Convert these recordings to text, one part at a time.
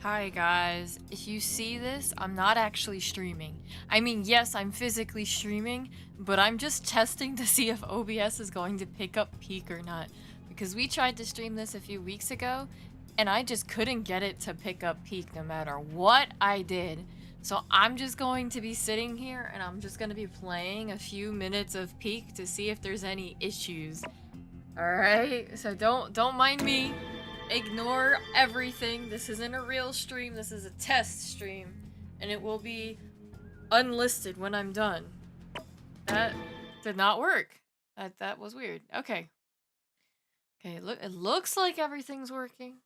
Hi guys, if you see this, I'm not actually streaming. I mean, yes, I'm physically streaming, but I'm just testing to see if OBS is going to pick up peak or not. Because we tried to stream this a few weeks ago, and I just couldn't get it to pick up peak no matter what I did. So I'm just going to be sitting here and I'm just going to be playing a few minutes of peak to see if there's any issues. Alright, so don't mind me. Ignore everything. This isn't a real stream, this is a test stream. And it will be unlisted when I'm done. That did not work. That was weird. Okay. Okay, it looks like everything's working.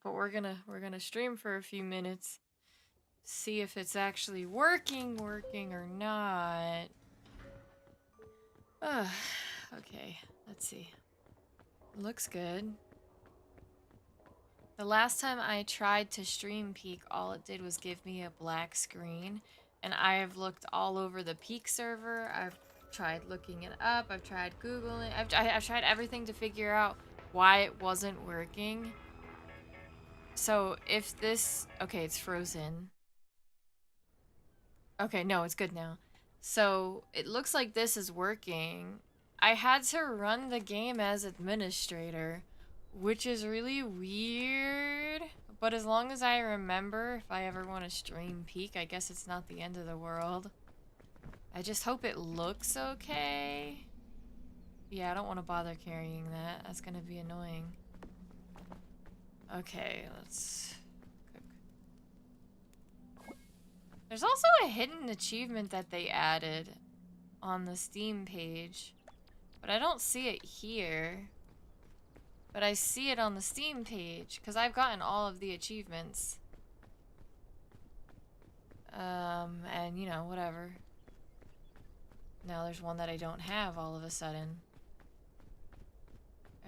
But we're gonna stream for a few minutes. See if it's actually working or not. Okay, let's see. Looks good. The last time I tried to stream Peak, all it did was give me a black screen. And I have looked all over the Peak server. I've tried looking it up. I've tried Googling. I've tried everything to figure out why it wasn't working. So if this... Okay, it's frozen. Okay, no, it's good now. So it looks like this is working. I had to run the game as administrator, which is really weird. But as long as I remember, if I ever want to stream Peak, I guess it's not the end of the world. I just hope it looks okay. Yeah, I don't want to bother carrying that. That's gonna be annoying. Okay, let's cook. There's also a hidden achievement that they added on the Steam page, but I don't see it here. But I see it on the Steam page, because I've gotten all of the achievements. And you know, whatever. Now there's one that I don't have all of a sudden.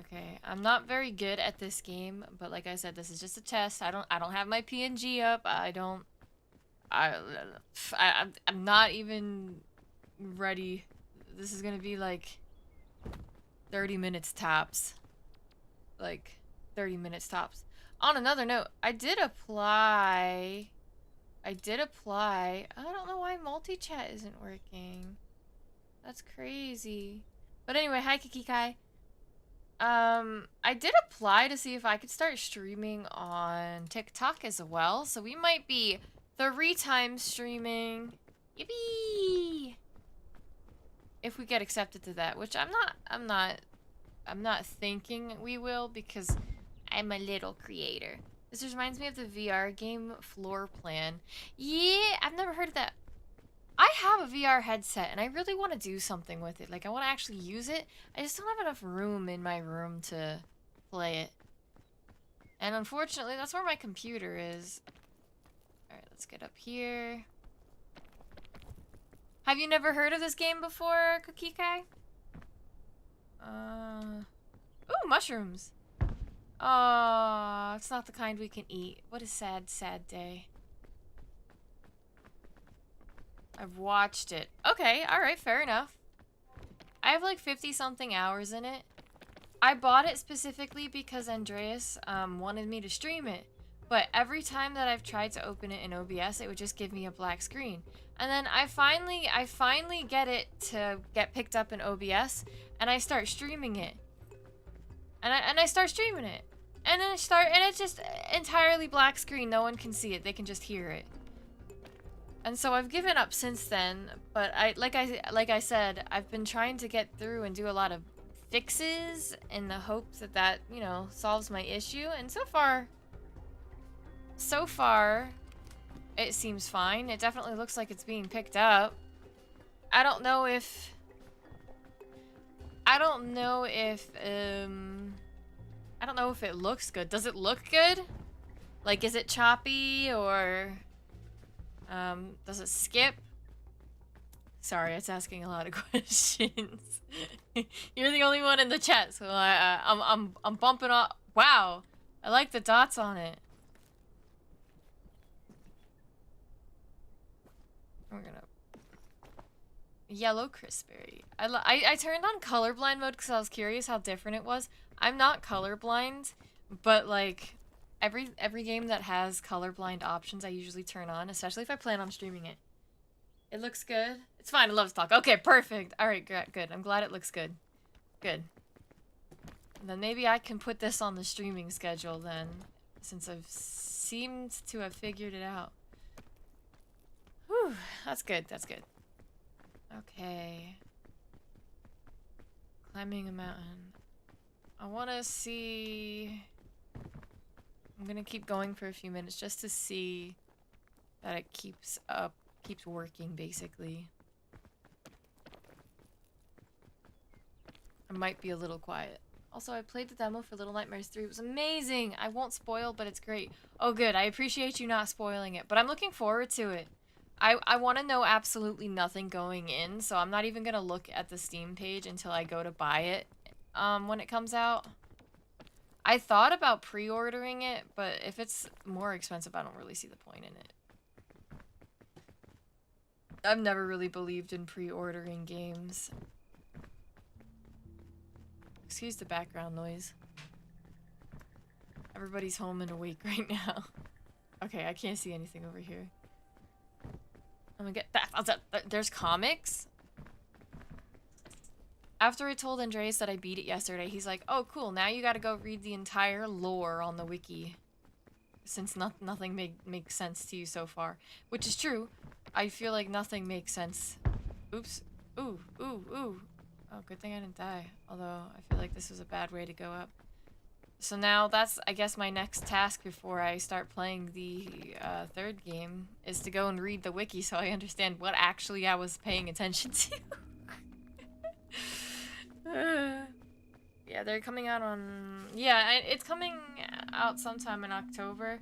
Okay, I'm not very good at this game, but like I said, this is just a test. I don't have my PNG up. I'm not even ready. This is gonna be like 30 minutes tops. Like 30 minutes tops. On another note, I did apply. I don't know why multi-chat isn't working. That's crazy. But anyway, hi Kikikai. I did apply to see if I could start streaming on TikTok as well. So we might be 3 times streaming. Yippee! If we get accepted to that, which I'm not thinking we will, because I'm a little creator. This reminds me of the VR game Floor Plan. Yeah, I've never heard of that. I have a VR headset and I really want to do something with it. Like, I want to actually use it. I just don't have enough room in my room to play it. And unfortunately, that's where my computer is. Alright, let's get up here. Have you never heard of this game before, Cookie Kai? Ooh, mushrooms. Oh, it's not the kind we can eat. What a sad, sad day. I've watched it. Okay, alright, fair enough. I have like 50-something hours in it. I bought it specifically because Andreas wanted me to stream it. But every time that I've tried to open it in OBS, it would just give me a black screen. And then I finally get it to get picked up in OBS, and I start streaming it. And I start streaming it. And then it's just entirely black screen. No one can see it. They can just hear it. And so I've given up since then, but like I said, I've been trying to get through and do a lot of fixes in the hopes that, you know, solves my issue, and so far it seems fine. It definitely looks like it's being picked up. I don't know if it looks good. Does it look good? Like, is it choppy, or does it skip? Sorry, it's asking a lot of questions. You're the only one in the chat, so I'm bumping off. Wow, I like the dots on it. We're gonna yellow crispberry. I turned on colorblind mode because I was curious how different it was. I'm not colorblind, but like, every game that has colorblind options, I usually turn on, especially if I plan on streaming it. It looks good. It's fine. I love to talk. Okay, perfect. All right, good. I'm glad it looks good. Good. And then maybe I can put this on the streaming schedule then, since I've seemed to have figured it out. Whew, that's good. That's good. Okay. Climbing a mountain. I want to see... I'm gonna keep going for a few minutes just to see that it keeps working, basically. I might be a little quiet. Also, I played the demo for Little Nightmares 3. It was amazing! I won't spoil, but it's great. Oh, good. I appreciate you not spoiling it, but I'm looking forward to it. I want to know absolutely nothing going in, so I'm not even gonna look at the Steam page until I go to buy it when it comes out. I thought about pre-ordering it, but if it's more expensive, I don't really see the point in it. I've never really believed in pre-ordering games. Excuse the background noise. Everybody's home and awake right now. Okay, I can't see anything over here. I'm gonna get that. There's comics? After I told Andreas that I beat it yesterday, he's like, oh, cool, now you gotta go read the entire lore on the wiki. Since nothing makes sense to you so far. Which is true. I feel like nothing makes sense. Oops. Ooh. Oh, good thing I didn't die. Although, I feel like this was a bad way to go up. So now that's, I guess, my next task before I start playing the third game, is to go and read the wiki so I understand what actually I was paying attention to. Yeah, they're coming out on... Yeah, it's coming out sometime in October.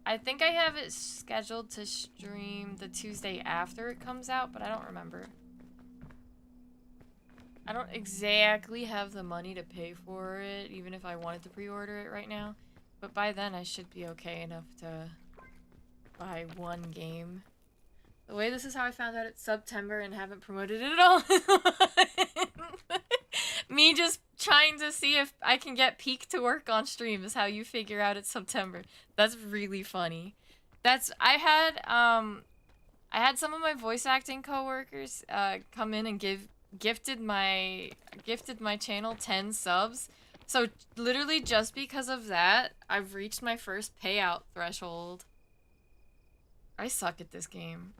I think I have it scheduled to stream the Tuesday after it comes out, but I don't remember. I don't exactly have the money to pay for it, even if I wanted to pre-order it right now. But by then, I should be okay enough to buy one game. The way this is how I found out it's September and haven't promoted it at all. Me just trying to see if I can get Peak to work on stream is how you figure out it's September. That's really funny. I had some of my voice acting coworkers come in and gifted my channel 10 subs. So literally just because of that, I've reached my first payout threshold. I suck at this game.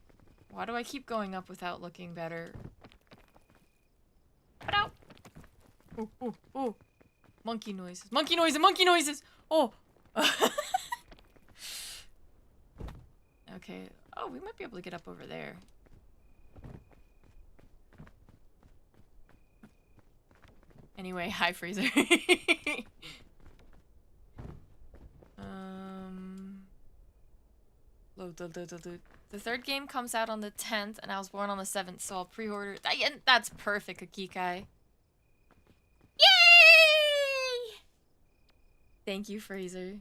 Why do I keep going up without looking better? Get out! Oh. Monkey noises. Monkey noises! Oh! Okay. Oh, we might be able to get up over there. Anyway, hi, Fraser. Load. The third game comes out on the 10th, and I was born on the 7th, so I'll pre-order... That's perfect, Akikai. Yay! Thank you, Fraser.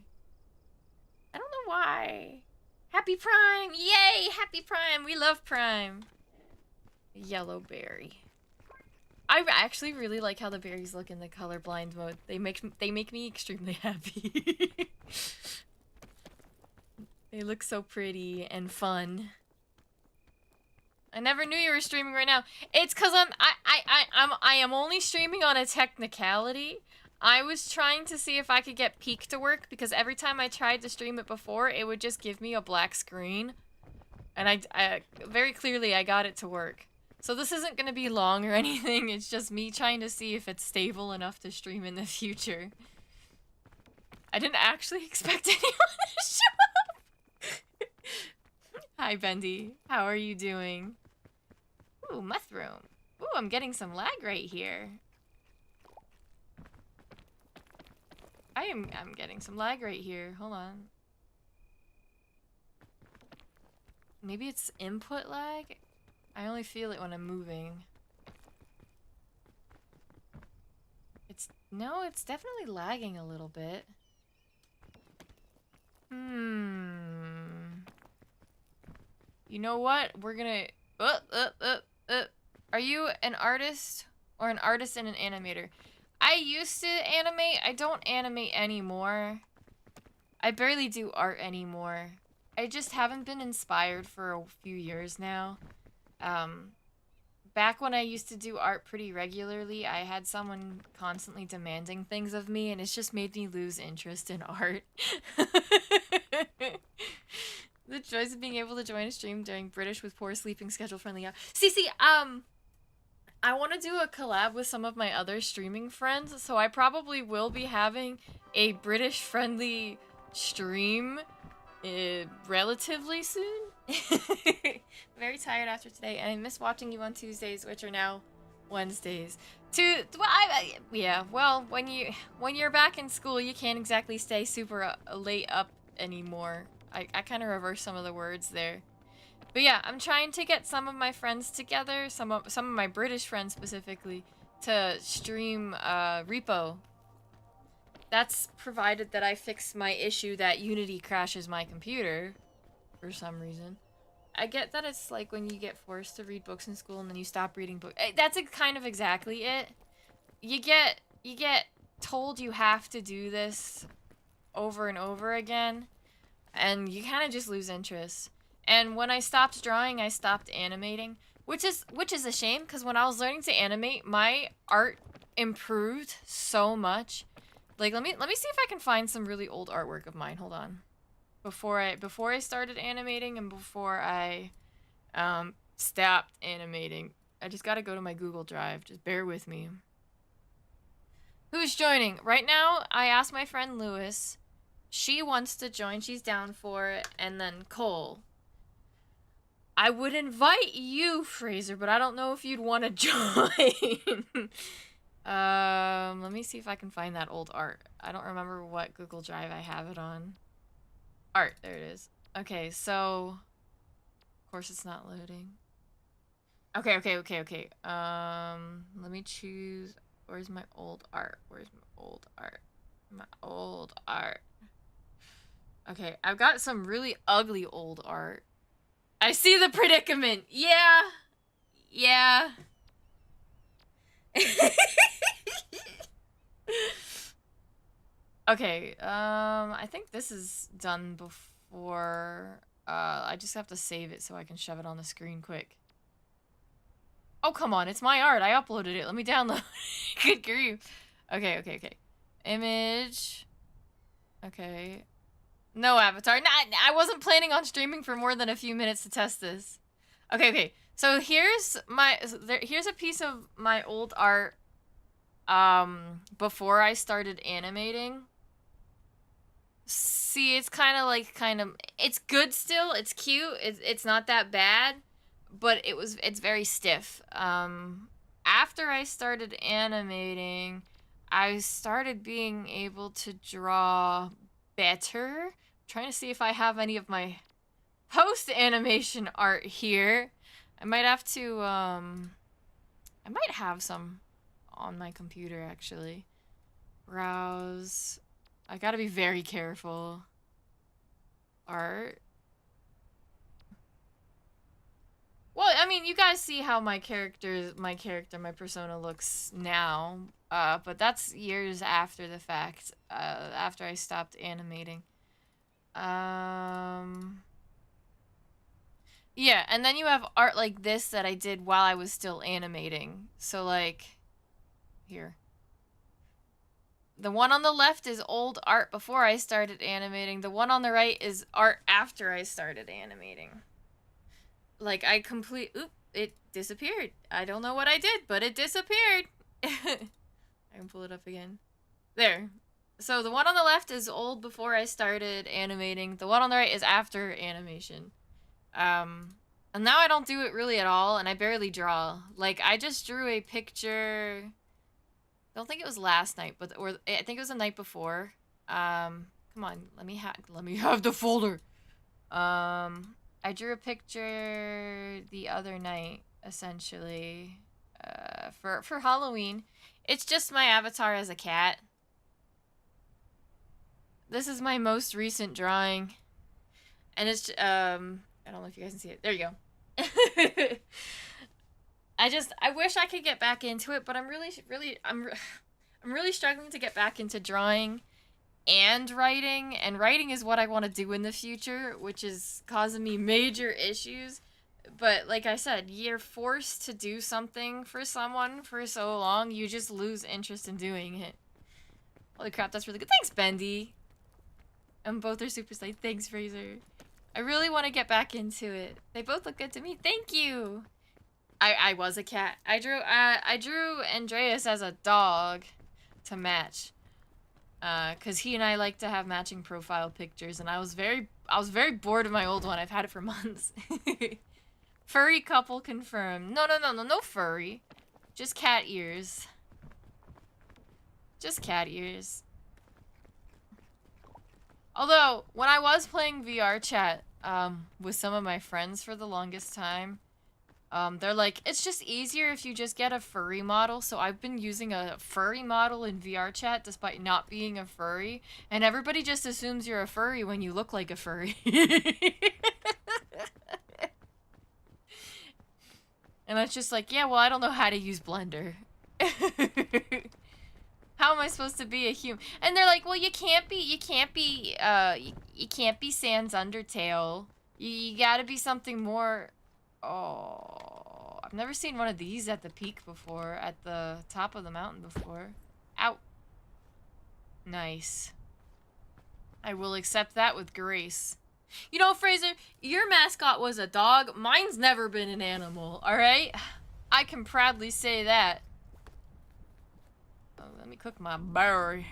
I don't know why. Happy Prime! Yay! Happy Prime! We love Prime. Yellow berry. I actually really like how the berries look in the colorblind mode. They make me extremely happy. They look so pretty and fun. I never knew you were streaming right now. It's cause I am only streaming on a technicality. I was trying to see if I could get Peak to work because every time I tried to stream it before, it would just give me a black screen. And I very clearly I got it to work. So this isn't gonna be long or anything. It's just me trying to see if it's stable enough to stream in the future. I didn't actually expect anyone to show up. Hi, Bendy. How are you doing? Ooh, mushroom. Ooh, I'm getting some lag right here. I'm getting some lag right here. Hold on. Maybe it's input lag? I only feel it when I'm moving. No, it's definitely lagging a little bit. You know what? We're gonna... Are you an artist or an artist and an animator? I used to animate. I don't animate anymore. I barely do art anymore. I just haven't been inspired for a few years now. Back when I used to do art pretty regularly, I had someone constantly demanding things of me, and it's just made me lose interest in art. The choice of being able to join a stream during British with poor sleeping schedule friendly hours. See, I want to do a collab with some of my other streaming friends, so I probably will be having a British friendly stream relatively soon. Very tired after today, and I miss watching you on Tuesdays, which are now Wednesdays. Well, when you're back in school, you can't exactly stay super late up anymore. I kind of reversed some of the words there. But yeah, I'm trying to get some of my friends together, some of my British friends specifically, to stream Repo. That's provided that I fix my issue that Unity crashes my computer for some reason. I get that it's like when you get forced to read books in school and then you stop reading books. That's kind of exactly it. You get told you have to do this over and over again, and you kind of just lose interest. And when I stopped drawing, I stopped animating, which is a shame, because when I was learning to animate, my art improved so much. Like, let me see if I can find some really old artwork of mine. Hold on. Before I started animating and before I stopped animating. I just gotta go to my Google Drive. Just bear with me. Who's joining? Right now, I asked my friend Lewis. She wants to join. She's down for it. And then Cole. I would invite you, Fraser, but I don't know if you'd want to join. Let me see if I can find that old art. I don't remember what Google Drive I have it on. Art, there it is. Okay, so... Of course it's not loading. Okay. Let me choose... Where's my old art? My old art. Okay, I've got some really ugly old art. I see the predicament. Yeah. Okay, I think this is done before. I just have to save it so I can shove it on the screen quick. Oh, come on, it's my art. I uploaded it. Let me download it. Good grief. Okay. Image. Okay. No avatar. I wasn't planning on streaming for more than a few minutes to test this. Okay. So here's a piece of my old art before I started animating. See, it's kind of it's good still. It's cute. It's not that bad, but it's very stiff. After I started animating, I started being able to draw better. Trying to see if I have any of my post-animation art here. I might have to, I might have some on my computer, actually. Browse. I gotta be very careful. Art. Well, I mean, you guys see how my persona looks now. But that's years after the fact, after I stopped animating. Yeah, and then you have art like this that I did while I was still animating. So, like, here. The one on the left is old art before I started animating. The one on the right is art after I started animating. Like, oop, it disappeared. I don't know what I did, but it disappeared. I can pull it up again. There. So the one on the left is old before I started animating. The one on the right is after animation. And now I don't do it really at all, and I barely draw. Like, I just drew a picture... I don't think it was last night, or I think it was the night before. Come on, let me have the folder. I drew a picture the other night, essentially, for Halloween. It's just my avatar as a cat. This is my most recent drawing. And it's, I don't know if you guys can see it. There you go. I wish I could get back into it, but I'm really struggling to get back into drawing. and writing is what I want to do in the future, which is causing me major issues. But like I said, you're forced to do something for someone for so long, you just lose interest in doing it. Holy crap, that's really good. Thanks, Bendy. And both are super slight. Thanks, Fraser. I really want to get back into it. They both look good to me. Thank you. I was a cat. I drew Andreas as a dog to match. Cause he and I like to have matching profile pictures, and I was very bored of my old one. I've had it for months. Furry couple confirmed. No furry. Just cat ears. Just cat ears. Although, when I was playing VR chat, with some of my friends for the longest time, they're like, it's just easier if you just get a furry model, so I've been using a furry model in VR chat despite not being a furry, and everybody just assumes you're a furry when you look like a furry. And it's just like, yeah, well, I don't know how to use Blender. How am I supposed to be a human? And they're like, well, you can't be Sans Undertale. You gotta be something more. Oh, I've never seen one of these at the peak before, at the top of the mountain before. Ow. Nice. I will accept that with grace. You know, Fraser, your mascot was a dog. Mine's never been an animal, alright? I can proudly say that. Oh, let me cook my berry.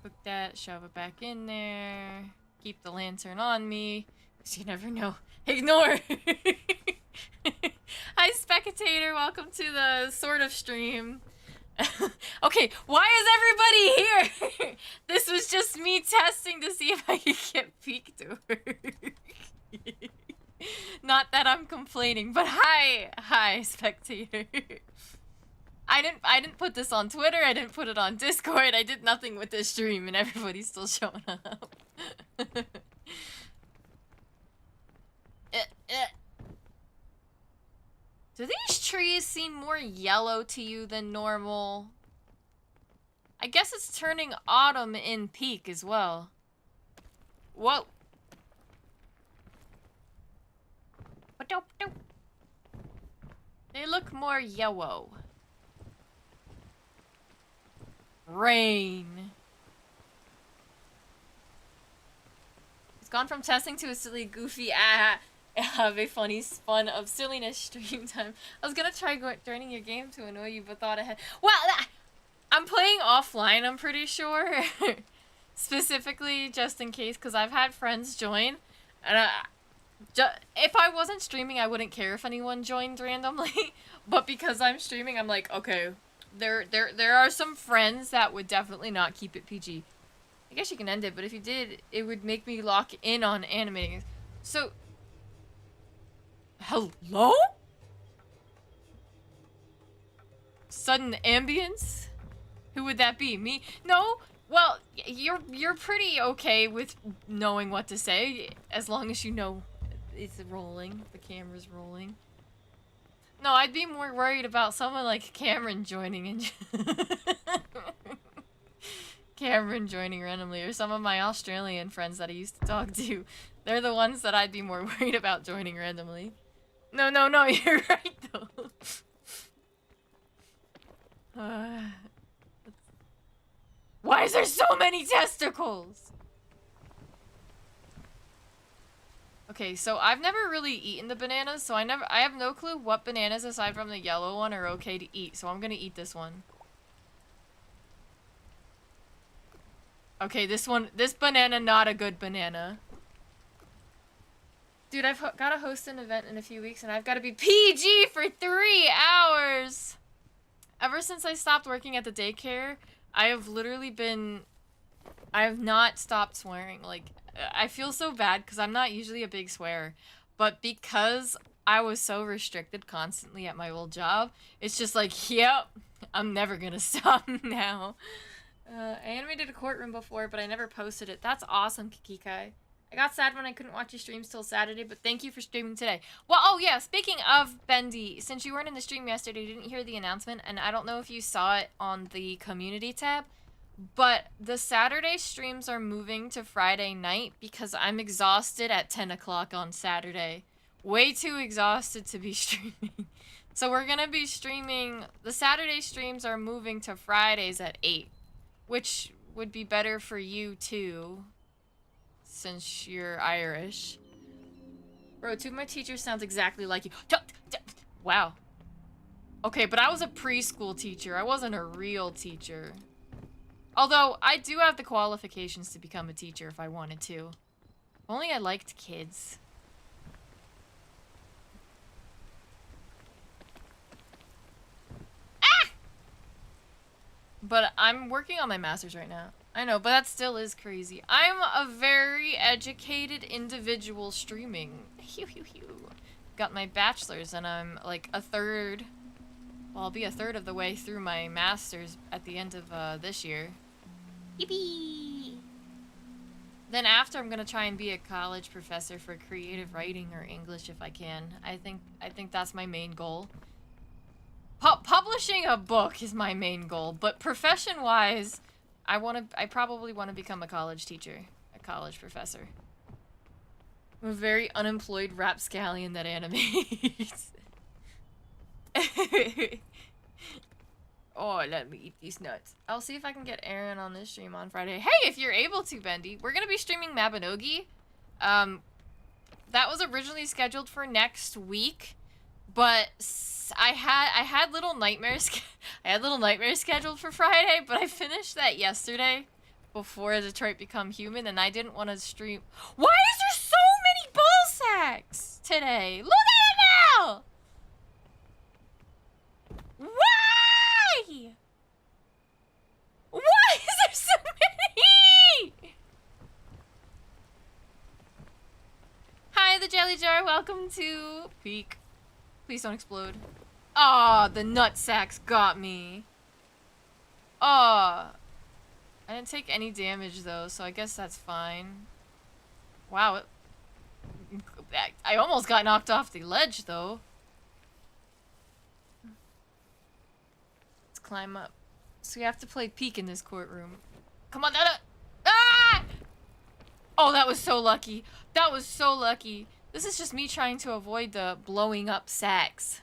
Cook that, shove it back in there. Keep the lantern on me, because you never know. Ignore! Hi, spectator. Welcome to the sort of stream. Okay, why is everybody here? This was just me testing to see if I could get peek to her. Not that I'm complaining, but hi, spectator. I didn't put this on Twitter, I didn't put it on Discord, I did nothing with this stream, and everybody's still showing up. Do these trees seem more yellow to you than normal? I guess it's turning autumn in peak as well. Whoa. They look more yellow. Rain. It's gone from testing to a silly, goofy, have a funny spun of silliness stream time. I was gonna try joining your game to annoy you, but thought ahead. Well, I'm playing offline, I'm pretty sure. Specifically, just in case, because I've had friends join. And if I wasn't streaming, I wouldn't care if anyone joined randomly. But because I'm streaming, I'm like, okay, there are some friends that would definitely not keep it PG. I guess you can end it, but if you did, it would make me lock in on animating. So... Hello? Sudden ambience? Who would that be? Me? No? Well, you're pretty okay with knowing what to say, as long as you know it's rolling, the camera's rolling. No, I'd be more worried about someone like Cameron joining and Cameron joining randomly, or some of my Australian friends that I used to talk to. They're the ones that I'd be more worried about joining randomly. No, you're right though. Why is there so many testicles? Okay, so I've never really eaten the bananas, so I have no clue what bananas aside from the yellow one are okay to eat, so I'm gonna eat this one. Okay, this banana, not a good banana. Dude, I've gotta host an event in a few weeks, and I've gotta be PG for 3 hours! Ever since I stopped working at the daycare, I have literally been... I have not stopped swearing. Like, I feel so bad, because I'm not usually a big swearer. But because I was so restricted constantly at my old job, it's just like, yep, I'm never gonna stop now. I animated a courtroom before, but I never posted it. That's awesome, Kikikai. I got sad when I couldn't watch your streams till Saturday, but thank you for streaming today. Well, oh yeah, speaking of Bendy, since you weren't in the stream yesterday, you didn't hear the announcement, and I don't know if you saw it on the community tab, But the Saturday streams are moving to Friday night because I'm exhausted at 10 o'clock on Saturday. Way too exhausted to be streaming. So we're gonna be streaming, the Saturday streams are moving to Fridays at 8, which would be better for you too, since you're Irish. Bro, two of my teachers sounds exactly like you. Wow. Okay, but I was a preschool teacher. I wasn't a real teacher. Although, I do have the qualifications to become a teacher if I wanted to. If only I liked kids. Ah! But I'm working on my master's right now. I know, but that still is crazy. I'm a very educated individual streaming. Got my bachelor's and I'm like a third... Well, I'll be a third of the way through my master's at the end of this year. Yippee! Then after, I'm gonna try and be a college professor for creative writing or English if I can. I think that's my main goal. Publishing a book is my main goal, but profession-wise, I probably want to become a college teacher, a college professor. I'm a very unemployed rapscallion that animates. Oh, let me eat these nuts. I'll see if I can get Aaron on this stream on Friday. Hey, if you're able to, Bendy, we're gonna be streaming Mabinogi. That was originally scheduled for next week, but I had little nightmares. I had little nightmares scheduled for Friday, but I finished that yesterday before Detroit Become Human, and I didn't want to stream. Why is there so many ball sacks today? Look at it now. Why? Why is there so many? Hi, the Jelly Jar. Welcome to Peak. Please don't explode. Aw, the nut sacks got me. Aw. I didn't take any damage, though, so I guess that's fine. Wow. I almost got knocked off the ledge, though. Climb up. So we have to play Peek in this courtroom. Come on, Dada! Ah! Oh, that was so lucky. That was so lucky. This is just me trying to avoid the blowing up sacks.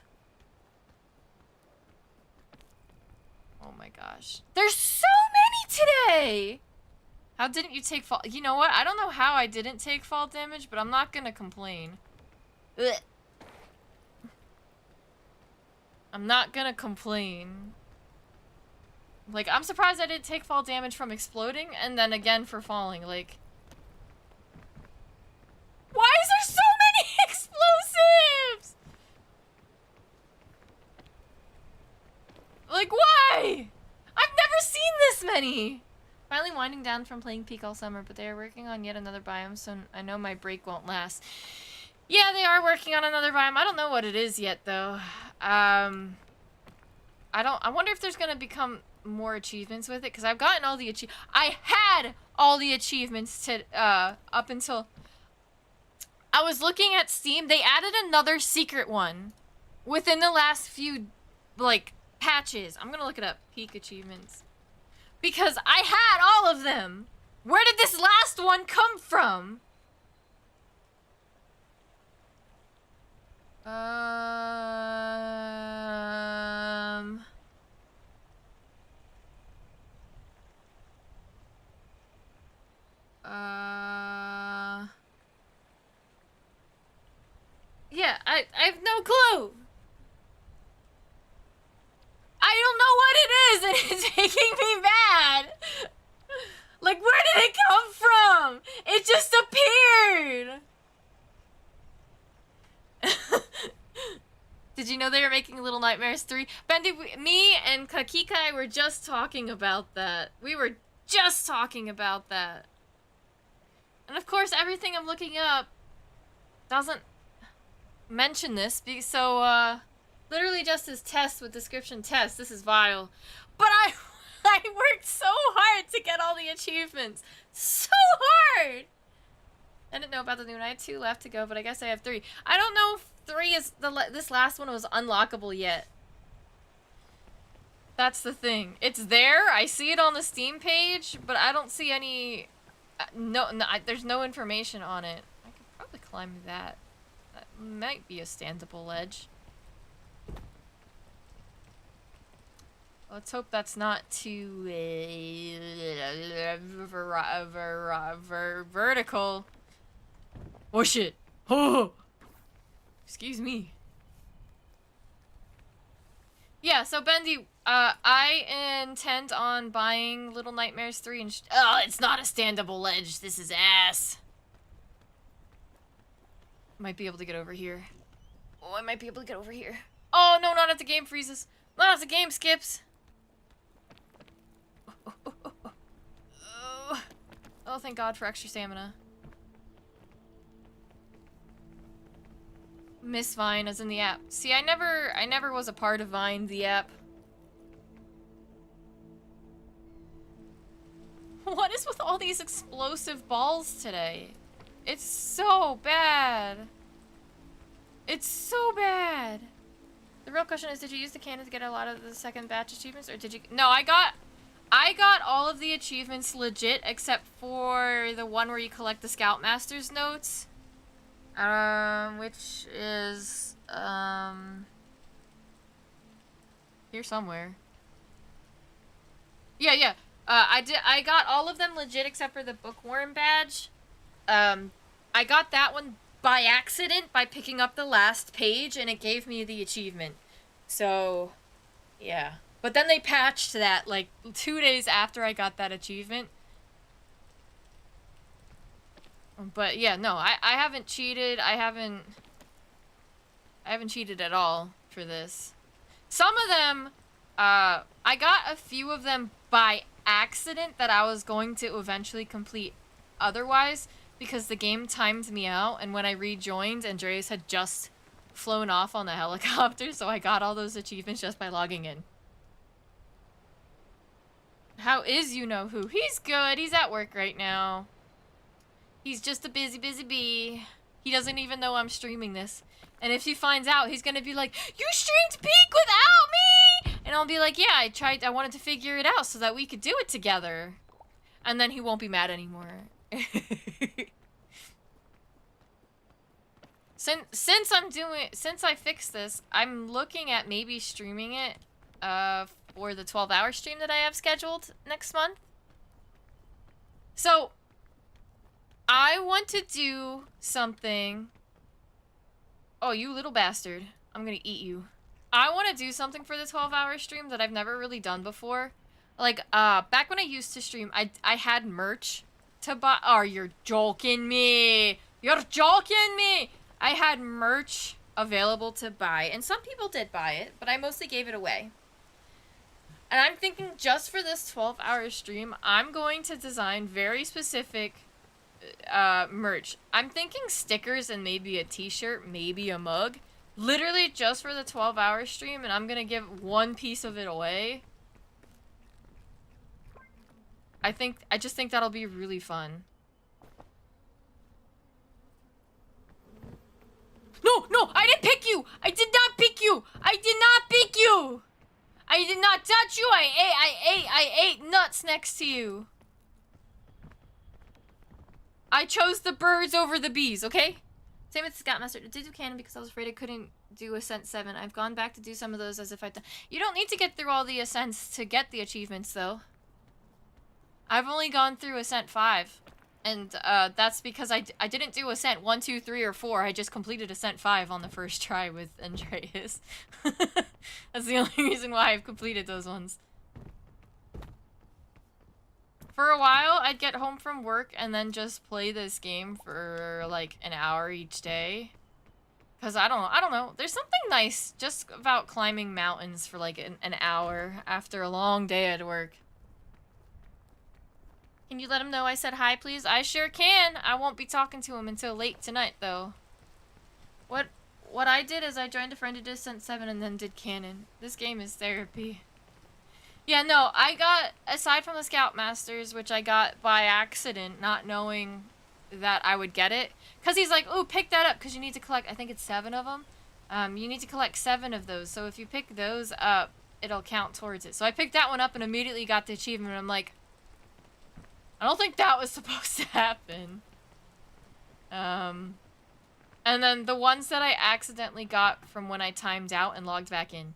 Oh my gosh. There's so many today! How didn't you take fall? You know what? I don't know how I didn't take fall damage, but I'm not gonna complain. Ugh. I'm not gonna complain. Like, I'm surprised I didn't take fall damage from exploding, and then again for falling, like... Why is there so many explosives? Like, why? I've never seen this many! Finally winding down from playing Peak all summer, but they are working on yet another biome, so I know my break won't last. Yeah, they are working on another biome. I don't know what it is yet, though. I wonder if there's gonna become more achievements with it, because I've gotten all the I had all the achievements to up until I was looking at Steam. They added another secret one within the last few like patches. I'm gonna look it up. Peak achievements, because I had all of them. Where did this last one come from? Yeah, I have no clue. I don't know what it is, and it's making me mad. Like, where did it come from? It just appeared. Did you know they were making Little Nightmares 3? Bendy, me and Kakikai were just talking about that. We were just talking about that. And of course, everything I'm looking up doesn't mention this, so, literally just as test with description test. This is vile. But I worked so hard to get all the achievements. So hard! I didn't know about the new one. I had 2 left to go, but I guess I have 3. I don't know if 3 is this last one was unlockable yet. That's the thing. It's there. I see it on the Steam page, but I don't see any... there's no information on it. I could probably climb that. That might be a standable ledge. Let's hope that's not too vertical. Oh shit! Oh, excuse me. Yeah, so Bendy, I intend on buying Little Nightmares 3 and oh, it's not a standable ledge. This is ass. Might be able to get over here. Oh, I might be able to get over here. Oh no, not if the game freezes. Not if the game skips. Oh, thank God for extra stamina. Miss Vine as in the app. See, I never was a part of Vine, the app. What is with all these explosive balls today? It's so bad. It's so bad. The real question is, did you use the cannon to get a lot of the second batch achievements, or did you? No, I got all of the achievements legit, except for the one where you collect the Scoutmaster's notes. Which is, here somewhere. Yeah. I got all of them legit except for the Bookworm badge. I got that one by accident by picking up the last page, and it gave me the achievement. So, yeah. But then they patched that, like, 2 days after I got that achievement. But yeah, no, I haven't cheated. I haven't cheated at all for this. Some of them, I got a few of them by accident that I was going to eventually complete otherwise, because the game timed me out, and when I rejoined, Andreas had just flown off on the helicopter, so I got all those achievements just by logging in. How is you-know-who? He's good. He's at work right now. He's just a busy bee. He doesn't even know I'm streaming this. And if he finds out, he's gonna be like, "You streamed Peak without me!" And I'll be like, "Yeah, I wanted to figure it out so that we could do it together." And then he won't be mad anymore. Since I fixed this, I'm looking at maybe streaming it for the 12-hour stream that I have scheduled next month. So I want to do something. Oh, you little bastard. I'm gonna eat you. I want to do something for the 12-hour stream that I've never really done before. Like, back when I used to stream, I had merch to buy. Oh, you're joking me. You're joking me. I had merch available to buy, and some people did buy it, but I mostly gave it away. And I'm thinking just for this 12-hour stream, I'm going to design very specific merch. I'm thinking stickers and maybe a t-shirt, maybe a mug. Literally just for the 12-hour stream, and I'm gonna give one piece of it away. I just think that'll be really fun. No, I didn't pick you! I did not pick you! I did not pick you! I did not touch you! I ate nuts next to you. I chose the birds over the bees, okay? Same with Scoutmaster. I did do canon because I was afraid I couldn't do Ascent 7. I've gone back to do some of those as if I'd done. You don't need to get through all the Ascents to get the achievements, though. I've only gone through Ascent 5. And, that's because I didn't do Ascent 1, 2, 3, or 4. I just completed Ascent 5 on the first try with Andreas. That's the only reason why I've completed those ones. For a while, I'd get home from work and then just play this game for, like, an hour each day. Because I don't know. There's something nice just about climbing mountains for, like, an hour after a long day at work. Can you let him know I said hi, please? I sure can. I won't be talking to him until late tonight, though. What I did is I joined a friend who did Ascent 7 and then did canon. This game is therapy. Yeah, no, I got, aside from the Scoutmasters, which I got by accident, not knowing that I would get it. Because he's like, ooh, pick that up, because you need to collect, I think it's 7 of them. You need to collect 7 of those. So if you pick those up, it'll count towards it. So I picked that one up and immediately got the achievement. I'm like, I don't think that was supposed to happen. And then the ones that I accidentally got from when I timed out and logged back in.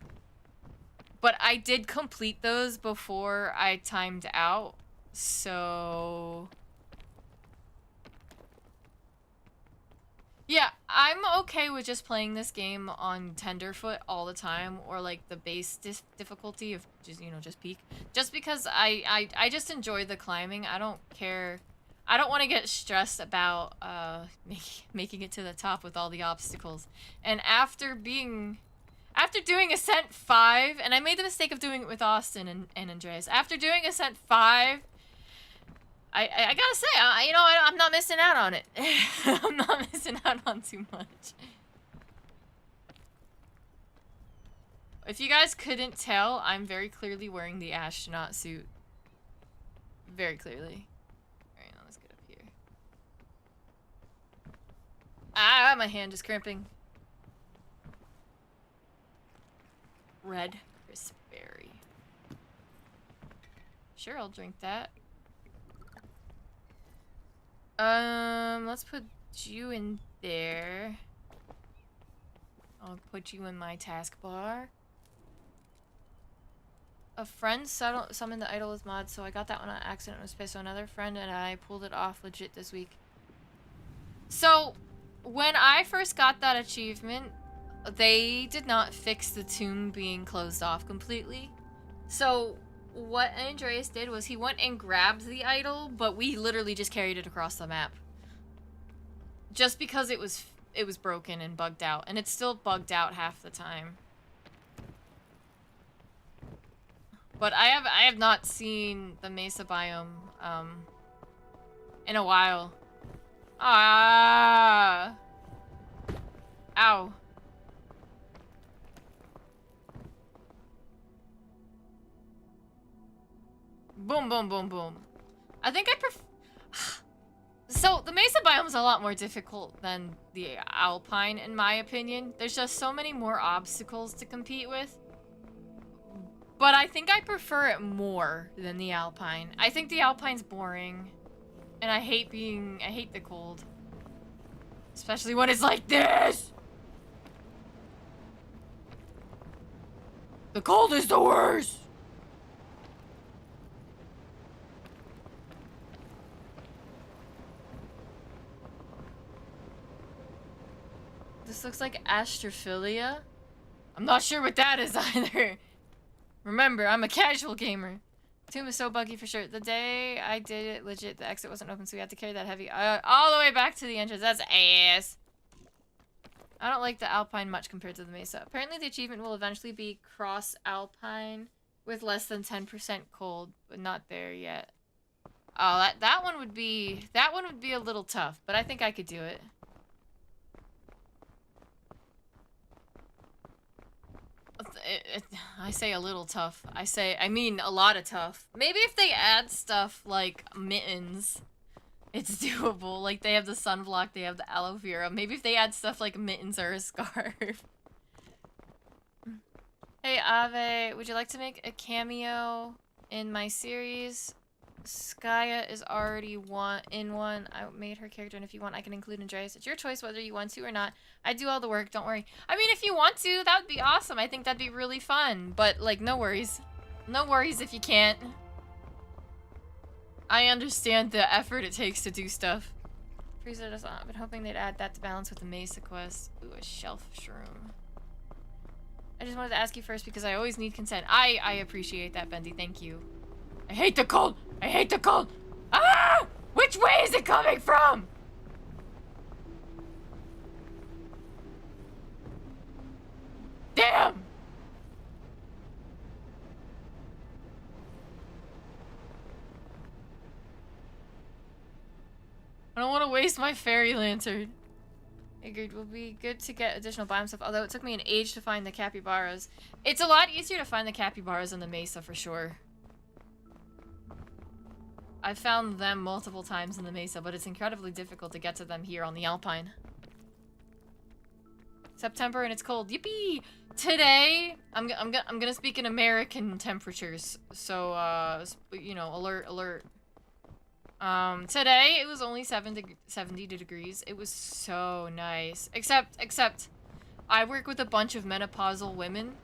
But I did complete those before I timed out, so... Yeah, I'm okay with just playing this game on tenderfoot all the time, or like the base difficulty of just, you know, just peak. Just because I just enjoy the climbing. I don't care. I don't want to get stressed about making it to the top with all the obstacles. And after doing Ascent 5, and I made the mistake of doing it with Austin and Andreas. After doing Ascent 5, I gotta say, you know, I'm not missing out on it. I'm not missing out on too much. If you guys couldn't tell, I'm very clearly wearing the astronaut suit. Very clearly. Alright, now let's get up here. Ah, my hand is cramping. Red crisp-berry. Sure, I'll drink that. Let's put you in there. I'll put you in my taskbar. A friend summoned the idol with mod, so I got that one on accident. It was pissed. So another friend and I pulled it off legit this week. So, when I first got that achievement, they did not fix the tomb being closed off completely. So, what Andreas did was he went and grabbed the idol, but we literally just carried it across the map. Just because it was broken and bugged out, and it's still bugged out half the time. But I have not seen the Mesa biome in a while. Ah. Ow. Boom, boom, boom, boom. I think I prefer... So, the Mesa biome is a lot more difficult than the Alpine, in my opinion. There's just so many more obstacles to compete with. But I think I prefer it more than the Alpine. I think the Alpine's boring. And I hate the cold. Especially when it's like this! The cold is the worst! This looks like astrophilia. I'm not sure what that is either. Remember, I'm a casual gamer. Tomb is so buggy for sure. The day I did it, legit, the exit wasn't open, so we had to carry that heavy all the way back to the entrance. That's ass. I don't like the Alpine much compared to the Mesa. Apparently, the achievement will eventually be cross Alpine with less than 10% cold, but not there yet. Oh, that one would be a little tough, but I think I could do it. I say a little tough. I mean a lot of tough. Maybe if they add stuff like mittens, it's doable. Like they have the sunblock, they have the aloe vera. Maybe if they add stuff like mittens or a scarf. Hey Ave, would you like to make a cameo in my series? Skaya is already in one. I made her character, and if you want, I can include Andreas. It's your choice whether you want to or not. I do all the work, don't worry. I mean, if you want to, that would be awesome. I think that'd be really fun. But, like, no worries. No worries if you can't. I understand the effort it takes to do stuff. Frieza does not. I've been hoping they'd add that to balance with the Mesa quest. Ooh, a shelf shroom. I just wanted to ask you first because I always need consent. I appreciate that, Bendy. Thank you. I hate the cold! I hate the cold! Ah! Which way is it coming from? Damn! I don't want to waste my fairy lantern. Agreed, will be good to get additional biome stuff, although it took me an age to find the capybaras. It's a lot easier to find the capybaras on the Mesa for sure. I've found them multiple times in the Mesa, but it's incredibly difficult to get to them here on the Alpine. September and it's cold. Yippee! Today, I'm gonna speak in American temperatures. So, you know, alert. Today it was only 70 degrees. It was so nice. Except, I work with a bunch of menopausal women,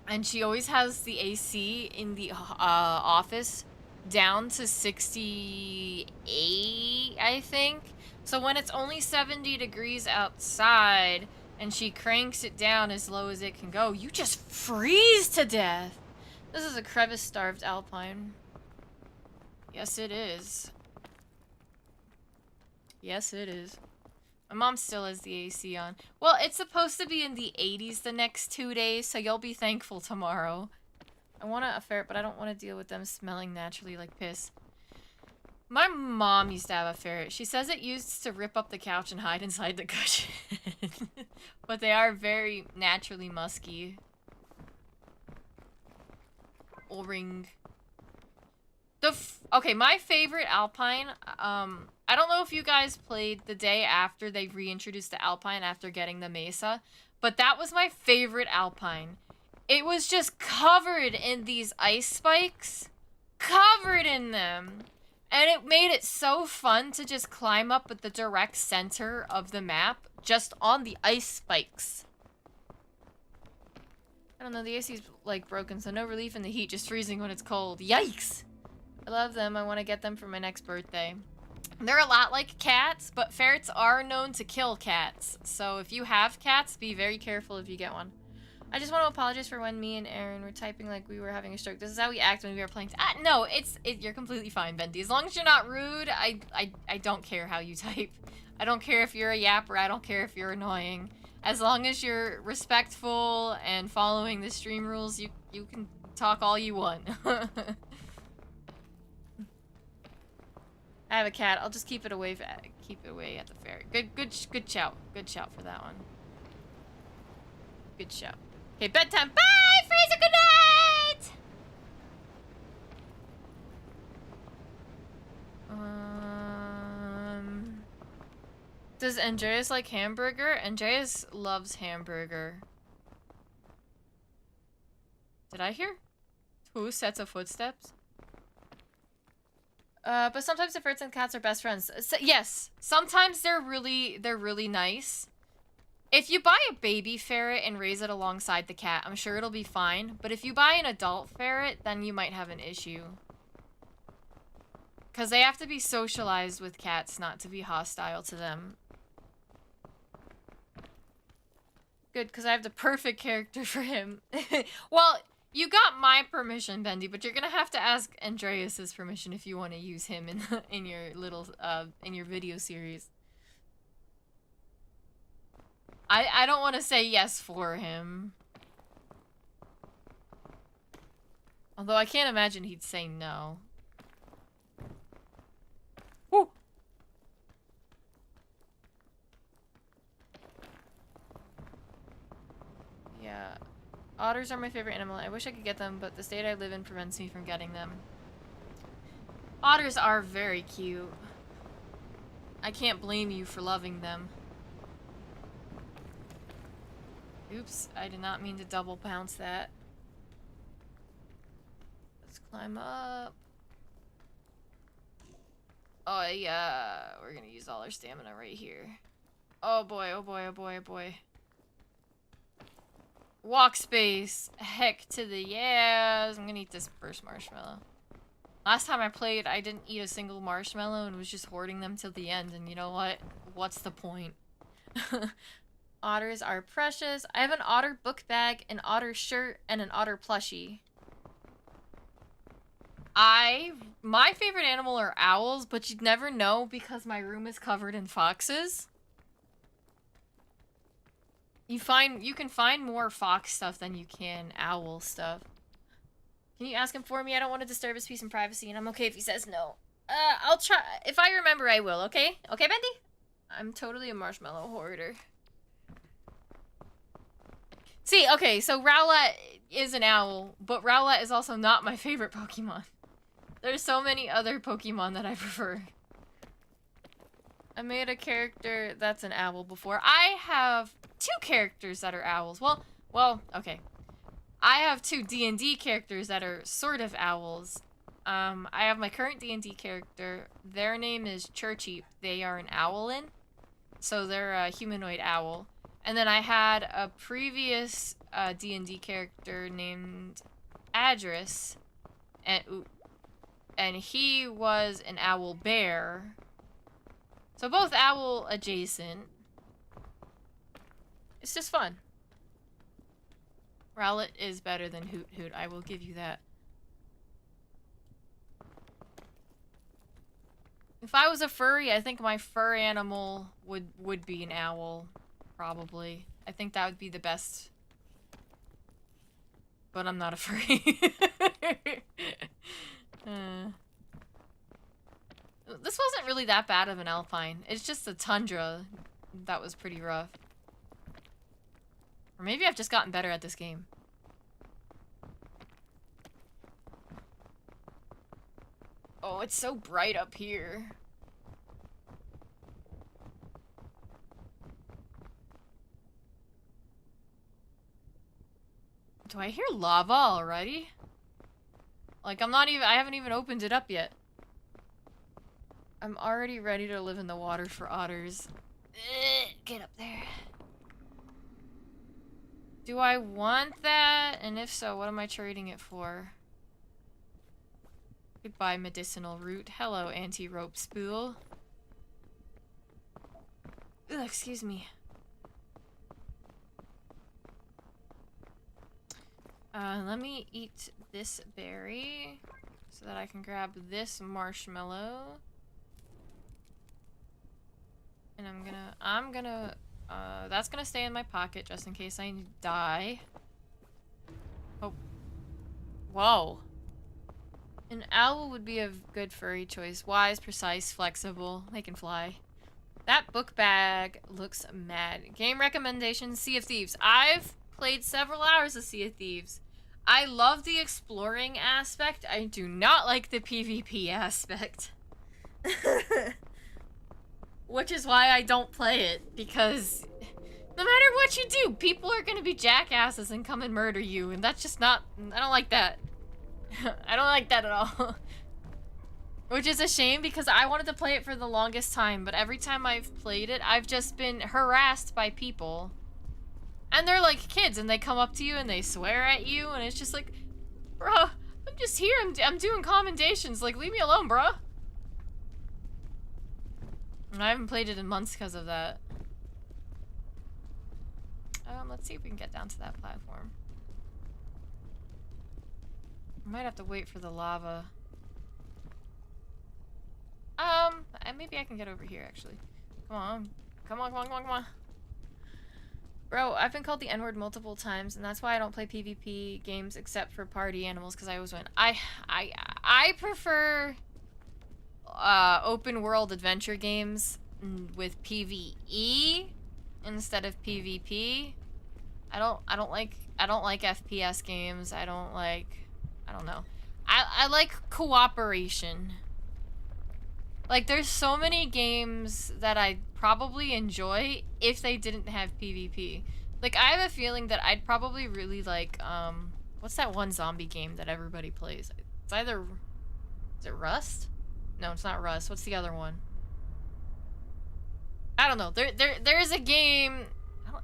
and she always has the AC in the office down to 68, I think. So when it's only 70 degrees outside and she cranks it down as low as it can go, you just freeze to death. This is a crevice-starved alpine. Yes, it is. Yes, it is. My mom still has the AC on. Well, it's supposed to be in the 80s the next 2 days, so you'll be thankful tomorrow. I want a ferret, but I don't want to deal with them smelling naturally like piss. My mom used to have a ferret. She says it used to rip up the couch and hide inside the cushion. But they are very naturally musky. O-ring. Okay, my favorite alpine, I don't know if you guys played the day after they reintroduced the alpine after getting the mesa, but that was my favorite alpine. It was just covered in these ice spikes. Covered in them. And it made it so fun to just climb up at the direct center of the map, just on the ice spikes. I don't know, the AC's like broken, so no relief in the heat, just freezing when it's cold. Yikes! I love them. I want to get them for my next birthday. They're a lot like cats, but ferrets are known to kill cats. So if you have cats, be very careful if you get one. I just want to apologize for when me and Aaron were typing like we were having a stroke. This is how we act when we were playing. No, you're completely fine, Bendy. As long as you're not rude, I don't care how you type. I don't care if you're a yapper. I don't care if you're annoying. As long as you're respectful and following the stream rules, you can talk all you want. I have a cat. I'll just keep it away. Keep it away at the ferret. Good shout. Good shout for that one. Good shout. Okay, bedtime. Bye, Fraser. Good night. Does Andreas like hamburger? Andreas loves hamburger. Did I hear 2 sets of footsteps? But sometimes the ferrets and cats are best friends. So, yes, sometimes they're really nice. If you buy a baby ferret and raise it alongside the cat, I'm sure it'll be fine. But if you buy an adult ferret, then you might have an issue. Because they have to be socialized with cats, not to be hostile to them. Good, because I have the perfect character for him. Well, you got my permission, Bendy, but you're gonna have to ask Andreas's permission if you want to use him in your little in your video series. I don't want to say yes for him. Although I can't imagine he'd say no. Woo! Yeah. Otters are my favorite animal. I wish I could get them, but the state I live in prevents me from getting them. Otters are very cute. I can't blame you for loving them. Oops, I did not mean to double bounce that. Let's climb up. Oh yeah, we're gonna use all our stamina right here. Oh boy, oh boy, oh boy, oh boy. Walk space. Heck to the yes. I'm gonna eat this first marshmallow. Last time I played, I didn't eat a single marshmallow and was just hoarding them till the end. And you know what? What's the point? Otters are precious. I have an otter book bag, an otter shirt, and an otter plushie. My favorite animal are owls, but you'd never know because my room is covered in foxes. You can find more fox stuff than you can owl stuff. Can you ask him for me? I don't want to disturb his peace and privacy, and I'm okay if he says no. I'll try. If I remember, I will, okay? Okay, Bendy? I'm totally a marshmallow hoarder. See, okay, so Rowlet is an owl, but Rowlet is also not my favorite Pokemon. There's so many other Pokemon that I prefer. I made a character that's an owl before. I have two characters that are owls. Well, okay. I have two D&D characters that are sort of owls. I have my current D&D character. Their name is Churchy. They are an owlin. So they're a humanoid owl. And then I had a previous D&D character named Adris. And he was an owl bear. So both owl adjacent. It's just fun. Rowlet is better than Hoot Hoot, I will give you that. If I was a furry, I think my fur animal would be an owl, probably. I think that would be the best. But I'm not a furry. This wasn't really that bad of an alpine. It's just the tundra that was pretty rough. Or maybe I've just gotten better at this game. Oh, it's so bright up here. Do I hear lava already? Like, I haven't even opened it up yet. I'm already ready to live in the water for otters. Get up there. Do I want that? And if so, what am I trading it for? Goodbye, medicinal root. Hello, anti-rope spool. Ugh, excuse me. Let me eat this berry so that I can grab this marshmallow. And that's gonna stay in my pocket just in case I die. Oh. Whoa. An owl would be a good furry choice. Wise, precise, flexible. They can fly. That book bag looks mad. Game recommendations, Sea of Thieves. I've played several hours of Sea of Thieves. I love the exploring aspect. I do not like the PvP aspect. Which is why I don't play it, because no matter what you do, people are gonna be jackasses and come and murder you, and that's just not... I don't like that. I don't like that at all. Which is a shame, because I wanted to play it for the longest time, but every time I've played it, I've just been harassed by people. And they're like kids, and they come up to you and they swear at you, and it's just like, bruh, I'm just here, I'm doing commendations, like, leave me alone, bruh. And I haven't played it in months because of that. Let's see if we can get down to that platform. I might have to wait for the lava. Maybe I can get over here, actually. Come on. Come on, come on, come on, come on. Bro, I've been called the N-word multiple times, and that's why I don't play PvP games except for party animals, because I always win. I prefer open world adventure games with PvE instead of PvP. I don't like FPS games. I don't know. I like cooperation. Like, there's so many games that I'd probably enjoy if they didn't have PvP. Like, I have a feeling that I'd probably really like, what's that one zombie game that everybody plays? It's either, is it Rust? No, it's not Rust. What's the other one? I don't know. There is a game,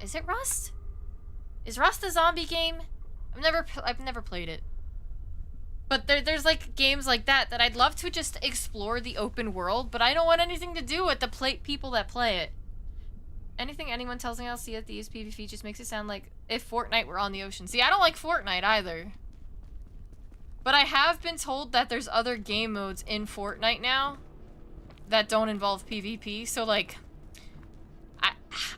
is it Rust? Is Rust a zombie game? I've never played it. But there's like games like that I'd love to just explore the open world, but I don't want anything to do with the people that play it. Anything anyone tells me I'll see at these PvP just makes it sound like if Fortnite were on the ocean. See, I don't like Fortnite either. But I have been told that there's other game modes in Fortnite now that don't involve PvP, so like...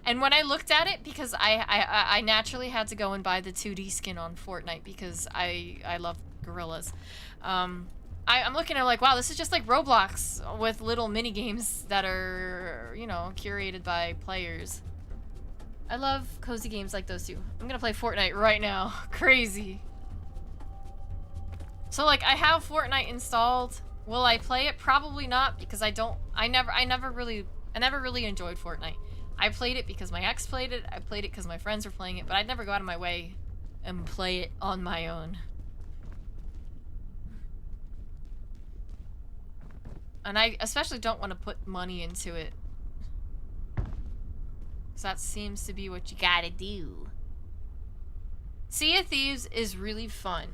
And when I looked at it, because I naturally had to go and buy the 2D skin on Fortnite because I love gorillas. I'm looking at it like, wow, this is just like Roblox with little mini games that are, you know, curated by players. I love cozy games like those too. I'm gonna play Fortnite right now. Crazy. So like, I have Fortnite installed. Will I play it? Probably not, because I never really enjoyed Fortnite. I played it because my ex played it. I played it because my friends were playing it, but I'd never go out of my way and play it on my own. And I especially don't want to put money into it. Because that seems to be what you gotta do. Sea of Thieves is really fun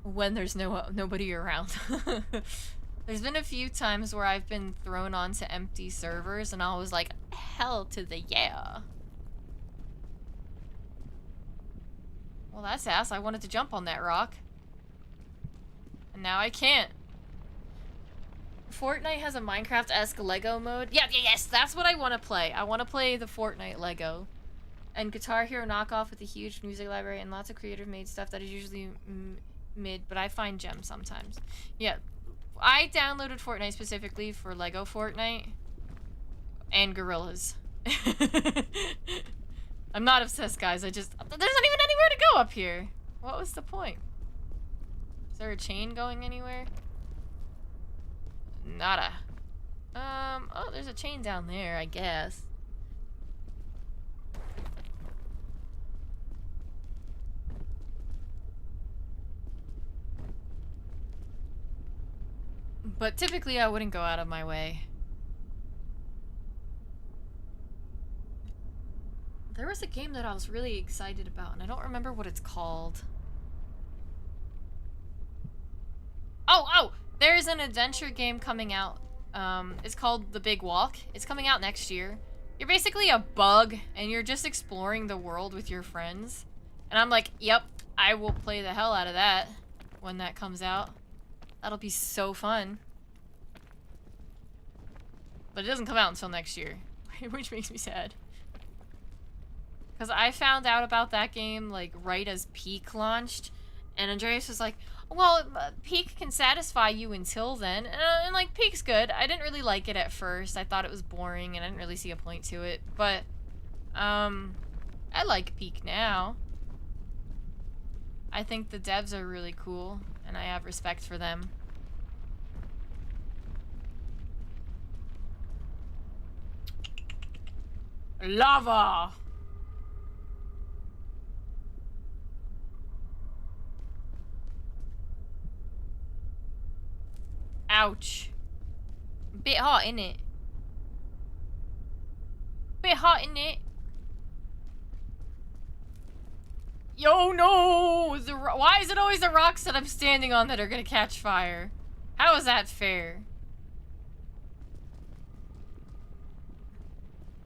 when there's nobody around. There's been a few times where I've been thrown onto empty servers and I was like, hell to the yeah. Well, that's ass. I wanted to jump on that rock. And now I can't. Fortnite has a Minecraft-esque Lego mode. Yeah, yes, that's what I want to play. I want to play the Fortnite Lego. And Guitar Hero knockoff with a huge music library and lots of creator-made stuff that is usually mid, but I find gems sometimes. Yeah, I downloaded Fortnite specifically for Lego Fortnite and gorillas. I'm not obsessed, guys. There's not even anywhere to go up here. What was the point? Is there a chain going anywhere? Nada. Oh, there's a chain down there, I guess. But typically I wouldn't go out of my way. There was a game that I was really excited about, and I don't remember what it's called. Oh! There's an adventure game coming out. It's called The Big Walk. It's coming out next year. You're basically a bug, and you're just exploring the world with your friends. And I'm like, yep, I will play the hell out of that when that comes out. That'll be so fun. But it doesn't come out until next year, which makes me sad. Because I found out about that game, like, right as Peak launched. And Andreas was like, well, Peak can satisfy you until then. And like, Peak's good. I didn't really like it at first. I thought it was boring, and I didn't really see a point to it. But, I like Peak now. I think the devs are really cool, and I have respect for them. Lava! Ouch. Bit hot, innit? Bit hot, innit? Yo, no! Why is it always the rocks that I'm standing on that are gonna catch fire? How is that fair?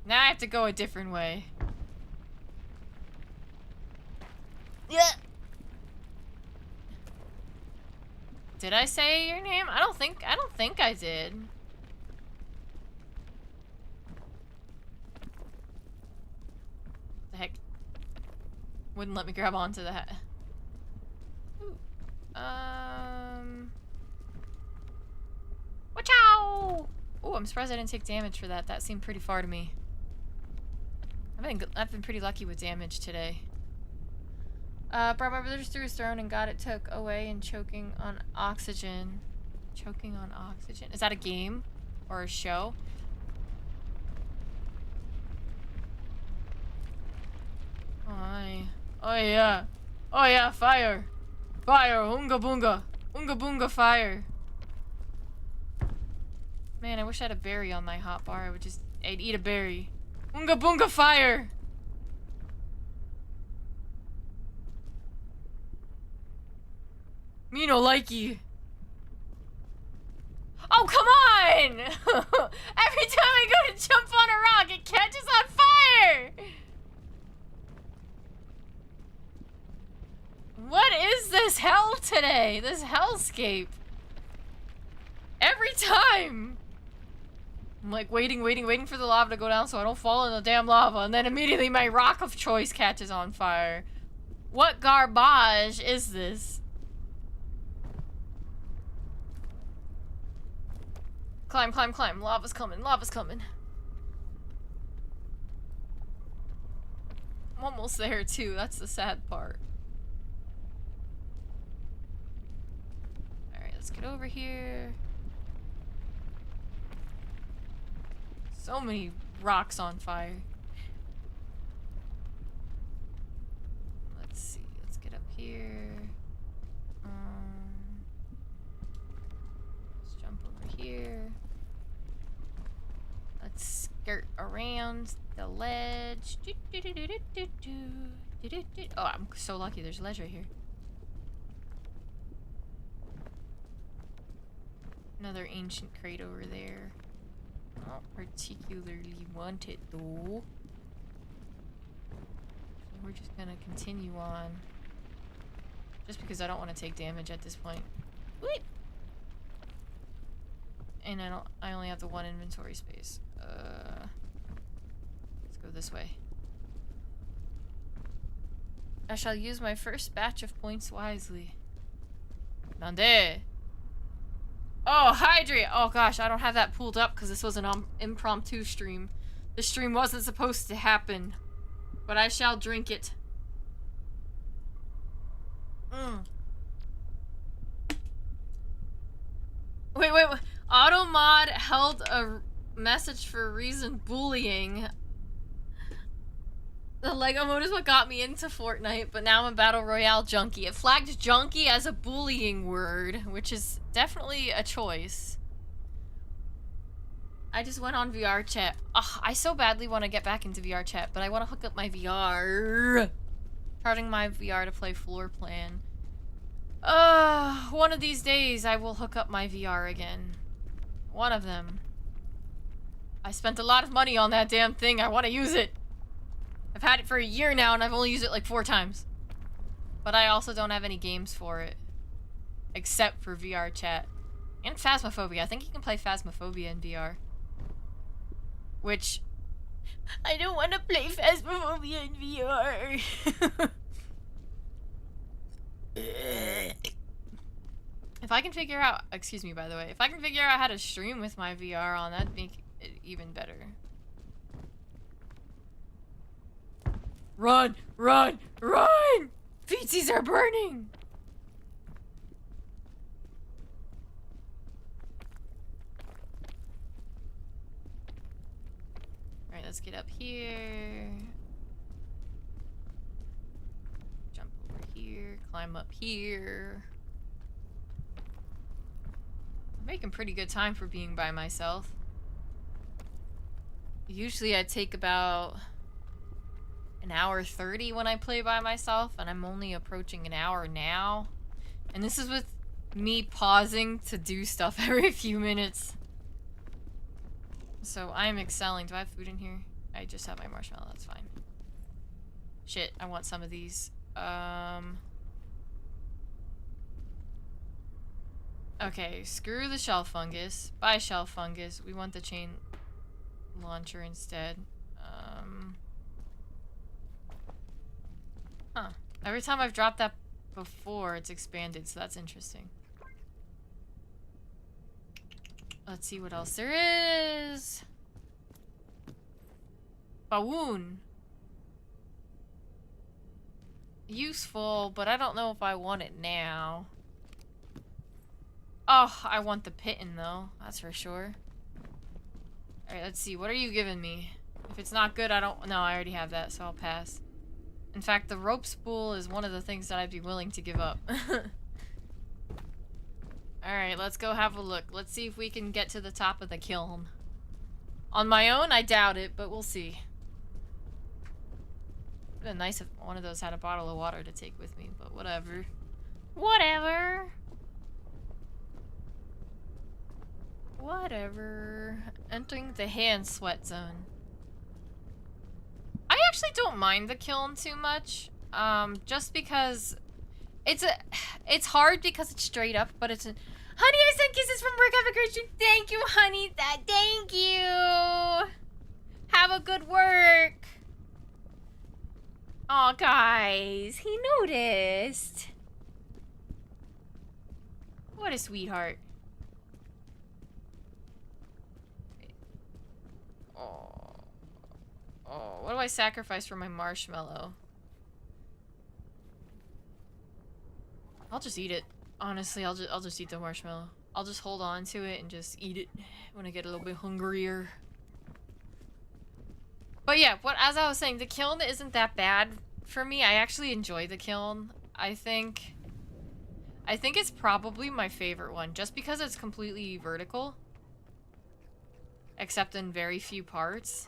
Now I have to go a different way. Yeah. Did I say your name? I don't think I did. The heck? Wouldn't let me grab onto that. Ooh. Watch out! Oh, I'm surprised I didn't take damage for that. That seemed pretty far to me. I've been pretty lucky with damage today. Brought my brothers through his throne and got it took away and choking on oxygen. Choking on oxygen? Is that a game? Or a show? Oh yeah. Oh yeah, fire. Fire, unga boonga. Unga boonga fire. Man, I wish I had a berry on my hotbar. I'd eat a berry. Unga boonga fire! Me no likey. Oh, come on! Every time I go to jump on a rock, it catches on fire! What is this hell today? This hellscape. Every time! I'm like waiting for the lava to go down so I don't fall in the damn lava, and then immediately my rock of choice catches on fire. What garbage is this? Climb, climb, climb. Lava's coming, lava's coming. I'm almost there too, that's the sad part. Alright, let's get over here. So many rocks on fire. here. Let's jump over here. Let's skirt around the ledge. Oh, I'm so lucky. There's a ledge right here. Another ancient crate over there. Not particularly want it though. So we're just gonna continue on. Just because I don't want to take damage at this point. Wait. And I only have the one inventory space. Let's go this way. I shall use my first batch of points wisely. Nande! Oh, hydrate! Oh gosh, I don't have that pulled up because this was an impromptu stream. The stream wasn't supposed to happen. But I shall drink it. Wait. Automod held a message for a reason bullying. The Lego mode is what got me into Fortnite, but now I'm a Battle Royale junkie. It flagged junkie as a bullying word, which is definitely a choice. I just went on VR chat. Ugh, I so badly want to get back into VR chat, but I want to hook up my VR. Charging my VR to play Floor Plan. One of these days I will hook up my VR again. One of them. I spent a lot of money on that damn thing. I want to use it. I've had it for a year now and I've only used it like 4 times. But I also don't have any games for it. Except for VR chat. And Phasmophobia. I think you can play Phasmophobia in VR. Which... I don't want to play Phasmophobia in VR. If I can figure out... Excuse me, by the way. If I can figure out how to stream with my VR on, that'd make it even better. Run! Run! Run! Feetsies are burning! Alright, let's get up here. Jump over here. Climb up here. I'm making pretty good time for being by myself. Usually I take about... an hour 30 when I play by myself, and I'm only approaching an hour now. And this is with me pausing to do stuff every few minutes. So I'm excelling. Do I have food in here? I just have my marshmallow, that's fine. Shit, I want some of these. Okay, screw the shell fungus. Buy shell fungus. We want the chain launcher instead. Huh. Every time I've dropped that before, it's expanded, so that's interesting. Let's see what else there is. Bawoon. Useful, but I don't know if I want it now. Oh, I want the pitten though, that's for sure. Alright, let's see. What are you giving me? If it's not good, I don't... No, I already have that, so I'll pass. In fact, the rope spool is one of the things that I'd be willing to give up. Alright, let's go have a look. Let's see if we can get to the top of the kiln. On my own, I doubt it, but we'll see. It would have been nice if one of those had a bottle of water to take with me, but whatever. Whatever! Whatever. Entering the hand sweat zone. I actually don't mind the kiln too much. Just because it's hard because it's straight up, but it's honey, I sent kisses from work. Have a great stream. Thank you, honey. Thank you. Have a good work. Aw, guys, he noticed. What a sweetheart. Oh, what do I sacrifice for my marshmallow? I'll just eat it. Honestly, I'll just eat the marshmallow. I'll just hold on to it and just eat it when I get a little bit hungrier. But yeah, as I was saying, the kiln isn't that bad for me. I actually enjoy the kiln. I think it's probably my favorite one, just because it's completely vertical. Except in very few parts.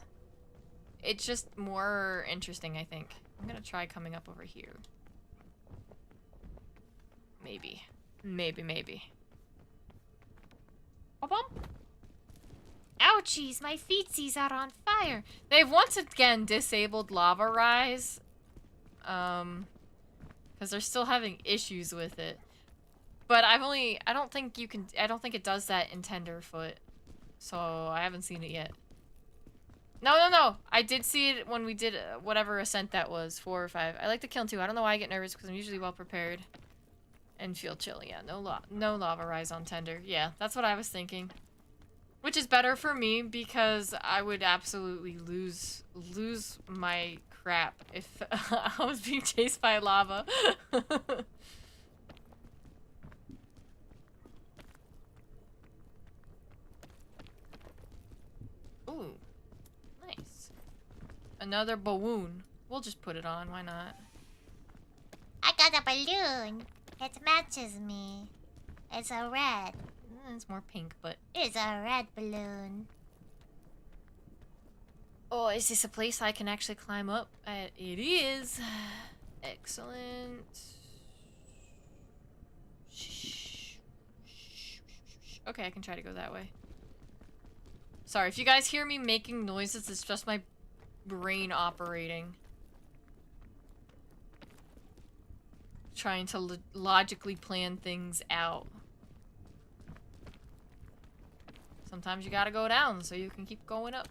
It's just more interesting, I think. I'm gonna try coming up over here. Maybe. Maybe. Ba-bum. Ouchies, my feetsies are on fire. They've once again disabled lava rise. Because they're still having issues with it. But I don't think it does that in Tenderfoot. So I haven't seen it yet. No. I did see it when we did whatever ascent that was, 4 or 5. I like to kill 2. I don't know why I get nervous because I'm usually well prepared. And feel chill. Yeah, no lava rise on Tender. Yeah, that's what I was thinking. Which is better for me because I would absolutely lose my crap if I was being chased by lava. Ooh, nice. Another balloon. We'll just put it on, why not? I got a balloon. It matches me. It's a red. It's more pink, but... It's a red balloon. Oh, is this a place I can actually climb up? It is. Excellent. Okay, I can try to go that way. Sorry, if you guys hear me making noises, it's just my brain operating. Trying to logically plan things out. Sometimes you gotta go down so you can keep going up.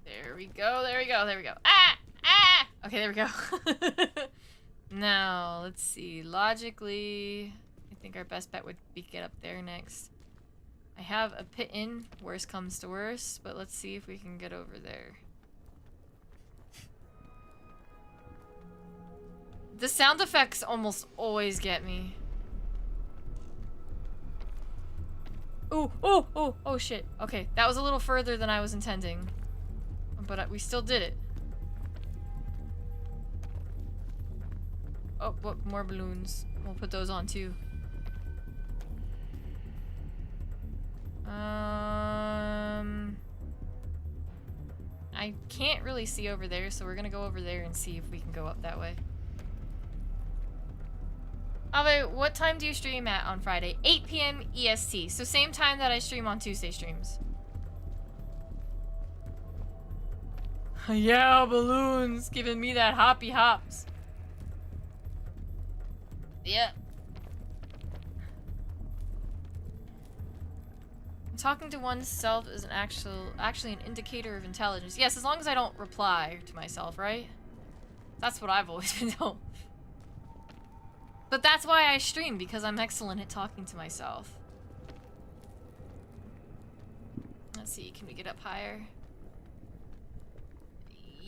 There we go. Ah! Okay, there we go. Now, let's see. Logically, I think our best bet would be get up there next. I have a pit in, worst comes to worst, but let's see if we can get over there. The sound effects almost always get me. Oh shit. Okay, that was a little further than I was intending. But we still did it. Oh, what more balloons? We'll put those on too. I can't really see over there, so we're gonna go over there and see if we can go up that way. Ave, what time do you stream at on Friday? 8 p.m. EST, so same time that I stream on Tuesday streams. Yeah, balloons, giving me that hoppy hops. Yeah. Talking to oneself is actually an indicator of intelligence. Yes, as long as I don't reply to myself, right? That's what I've always been told. But that's why I stream, because I'm excellent at talking to myself. Let's see, can we get up higher?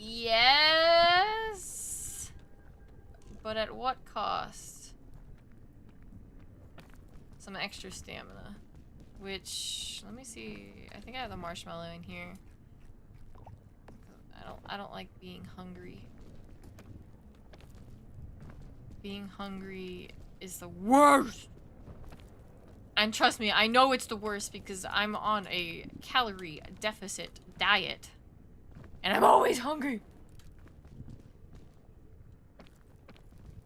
Yes! But at what cost? Some extra stamina. Which, let me see, I think I have the marshmallow in here. I don't like being hungry. Being hungry is the worst! And trust me, I know it's the worst because I'm on a calorie deficit diet. And I'm always hungry! I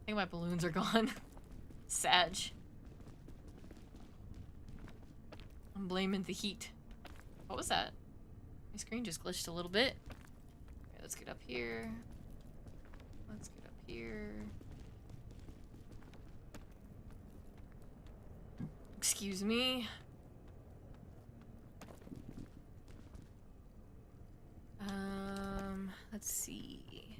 think my balloons are gone. Sag. I'm blaming the heat. What was that? My screen just glitched a little bit. Okay, let's get up here. Let's get up here. Excuse me. Let's see.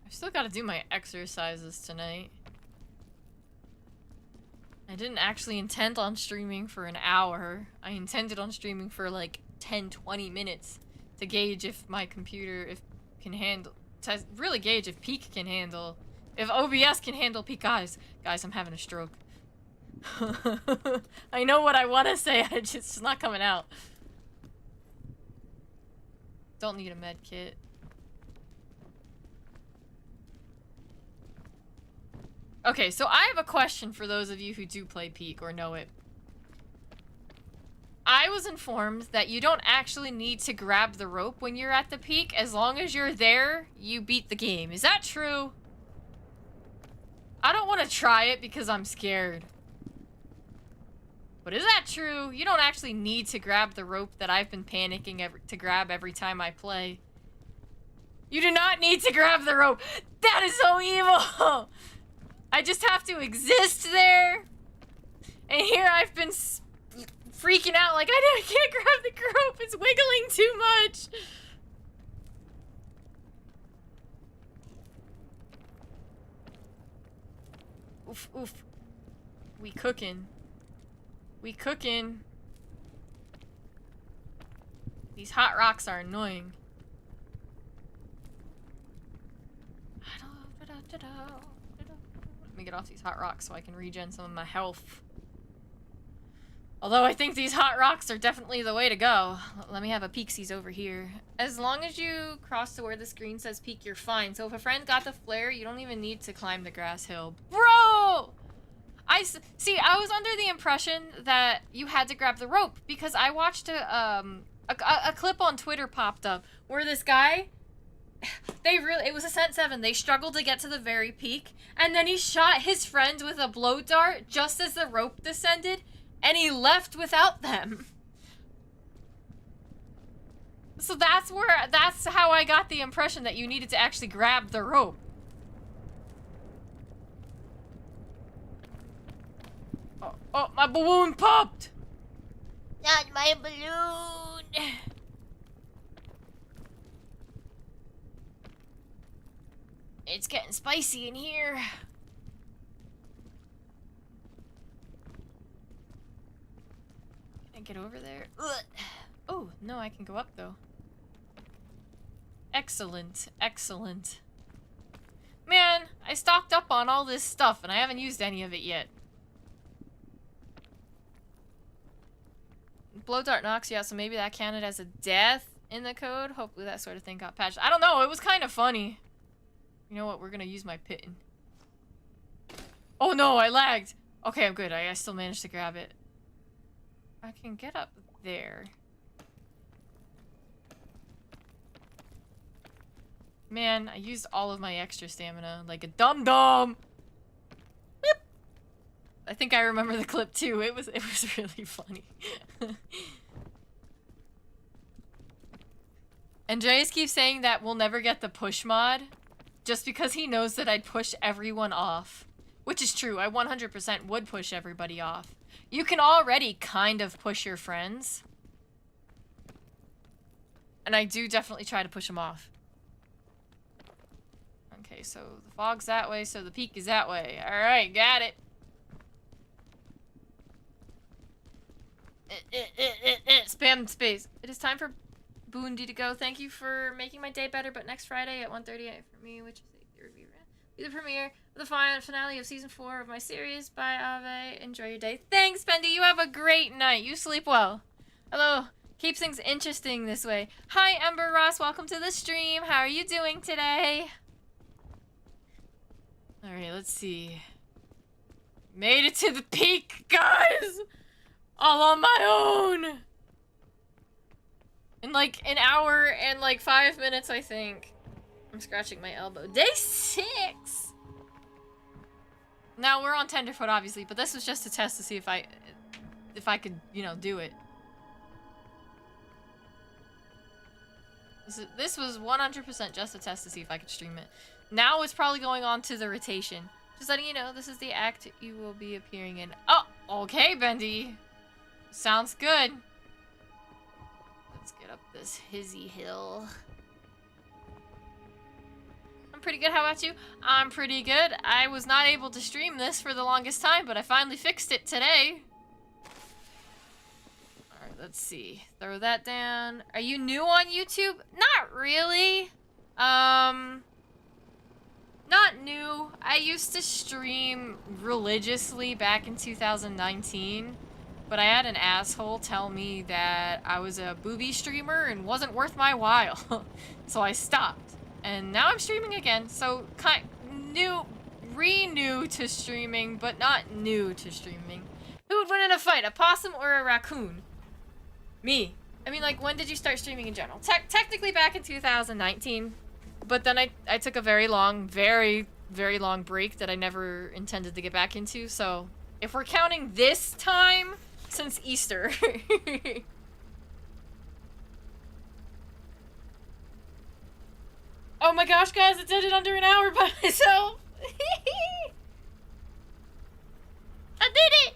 I've still got to do my exercises tonight. I didn't actually intend on streaming for an hour. I intended on streaming for like 10-20 minutes to gauge if my computer can handle, to really gauge if Peak can handle If OBS can handle peak eyes. Guys, I'm having a stroke. I know what I want to say, it's not coming out. Don't need a med kit. Okay, so I have a question for those of you who do play Peak or know it. I was informed that you don't actually need to grab the rope when you're at the peak. As long as you're there, you beat the game. Is that true? I don't want to try it because I'm scared. But is that true? You don't actually need to grab the rope that I've been panicking to grab every time I play. You do not need to grab the rope. That is so evil. I just have to exist there. And here I've been freaking out like I can't grab the rope. It's wiggling too much. Oof, oof. We cooking. We cooking. These hot rocks are annoying. Let me get off these hot rocks so I can regen some of my health. Although I think these hot rocks are definitely the way to go. Let me have a peeksies over here. As long as you cross to where the screen says peak, you're fine. So if a friend got the flare, you don't even need to climb the grass hill. Bro! See, I was under the impression that you had to grab the rope because I watched a clip on Twitter popped up where this guy, it was Ascent 7, they struggled to get to the very peak, and then he shot his friend with a blow dart just as the rope descended, and he left without them. So that's how I got the impression that you needed to actually grab the rope. Oh, my balloon popped! Not my balloon! It's getting spicy in here. Can I get over there? Ugh. Oh, no, I can go up, though. Excellent, excellent. Man, I stocked up on all this stuff, and I haven't used any of it yet. Blow dart knocks you out, so maybe that counted as a death in the code. Hopefully that sort of thing got patched. I don't know, it was kind of funny. You know what, we're gonna use my pitten. Oh no, I lagged! Okay, I'm good, I still managed to grab it. I can get up there. Man, I used all of my extra stamina like a dum-dum! I think I remember the clip too. It was really funny. Andreas keeps saying that we'll never get the push mod just because he knows that I'd push everyone off. Which is true. I 100% would push everybody off. You can already kind of push your friends. And I do definitely try to push them off. Okay, so the fog's that way, so the peak is that way. Alright, got it. Spam space. It is time for Boondy to go. Thank you for making my day better, but next Friday at 1:38 for me, which is the premiere of the finale of season 4 of my series. Bye, Ave. Enjoy your day. Thanks, Bendy. You have a great night. You sleep well. Hello. Keeps things interesting this way. Hi, Ember Ross. Welcome to the stream. How are you doing today? Alright, let's see. Made it to the peak, guys! All on my own! In like an hour and like 5 minutes, I think. I'm scratching my elbow. Day 6! Now, we're on Tenderfoot, obviously, but this was just a test to see if I could, you know, do it. This was 100% just a test to see if I could stream it. Now it's probably going on to the rotation. Just letting you know, this is the act you will be appearing in. Oh, okay, Bendy. Sounds good. Let's get up this hizzy hill. I'm pretty good. How about you? I'm pretty good. I was not able to stream this for the longest time, but I finally fixed it today. Alright, let's see. Throw that down. Are you new on YouTube? Not really. not new. I used to stream religiously back in 2019, but I had an asshole tell me that I was a booby streamer and wasn't worth my while. So I stopped. And now I'm streaming again, so new to streaming, but not new to streaming. Who would win in a fight, a possum or a raccoon? Me. I mean, like, when did you start streaming in general? Technically back in 2019, but then I took a very long, very long break that I never intended to get back into, so if we're counting this time, since Easter. Oh my gosh, guys, I did it under an hour by myself! I did it!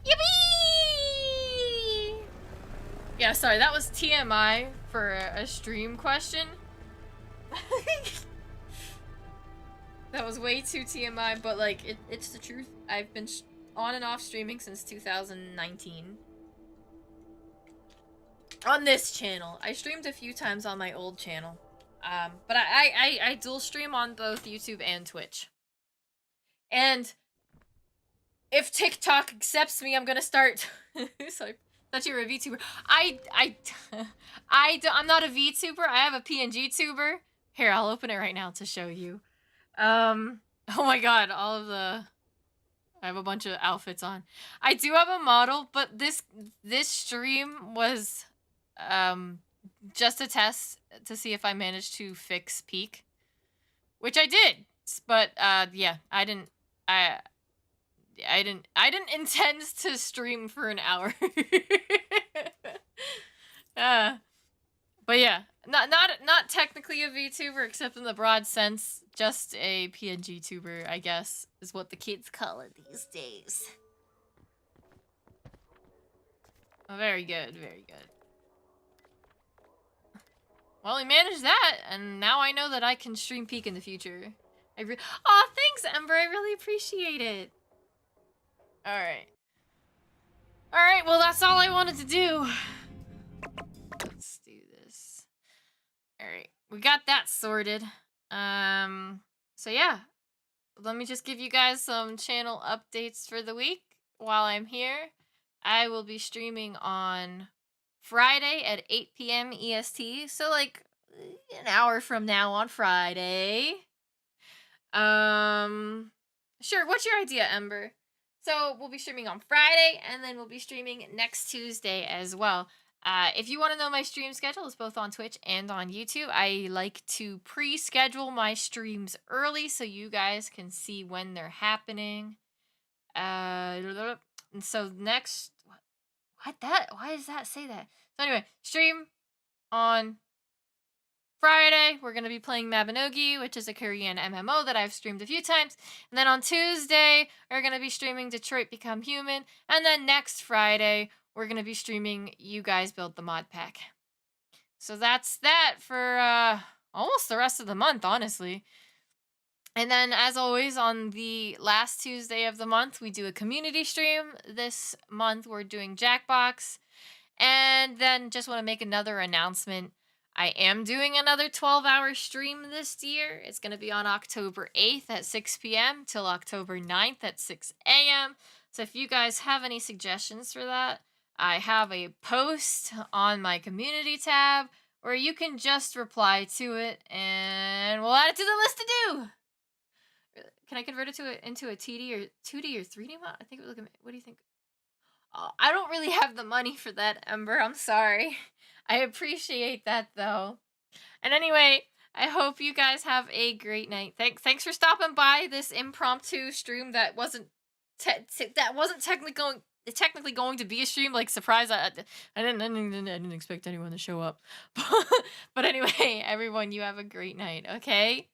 Yippee! Yeah, sorry, that was TMI for a stream question. That was way too TMI, but like, it's the truth. I've been on and off streaming since 2019. On this channel. I streamed a few times on my old channel. But I dual stream on both YouTube and Twitch. And if TikTok accepts me, I'm gonna start. Sorry, thought you were a VTuber. I'm not a VTuber. I have a pngtuber. Here, I'll open it right now to show you. Oh my god, all of the. I have a bunch of outfits on. I do have a model, but this stream was just a test to see if I managed to fix peak, which I did. But yeah, I didn't intend to stream for an hour. But yeah, not technically a VTuber, except in the broad sense, just a PNG tuber, I guess, is what the kids call it these days. Oh, very good, very good. Well, we managed that, and now I know that I can stream peak in the future. Aw, thanks, Ember, I really appreciate it. Alright. Alright, well, that's all I wanted to do. Let's do this. Alright, we got that sorted. So yeah. Let me just give you guys some channel updates for the week while I'm here. I will be streaming on Friday at 8 p.m. EST, so like an hour from now on Friday. Sure, what's your idea, Ember? So we'll be streaming on Friday, and then we'll be streaming next Tuesday as well. If you want to know my stream schedule, it's both on Twitch and on YouTube. I like to pre-schedule my streams early so you guys can see when they're happening. And so next... Why does that say that? So anyway, stream on Friday. We're going to be playing Mabinogi, which is a Korean MMO that I've streamed a few times. And then on Tuesday, we're going to be streaming Detroit Become Human. And then next Friday, we're going to be streaming You Guys Build the Mod Pack. So that's that for almost the rest of the month, honestly. And then, as always, on the last Tuesday of the month, we do a community stream. This month, we're doing Jackbox. And then, just want to make another announcement. I am doing another 12-hour stream this year. It's going to be on October 8th at 6 p.m. till October 9th at 6 a.m. So if you guys have any suggestions for that, I have a post on my community tab where you can just reply to it, and we'll add it to the list to do. Can I convert it into a TD or 2D or 3D mod? I think we're looking. What do you think? Oh, I don't really have the money for that, Ember. I'm sorry. I appreciate that though. And anyway, I hope you guys have a great night. Thanks for stopping by this impromptu stream that wasn't technically going to be a stream. Like, surprise! I didn't expect anyone to show up. But anyway, everyone, you have a great night. Okay.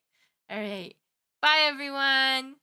All right. Bye, everyone.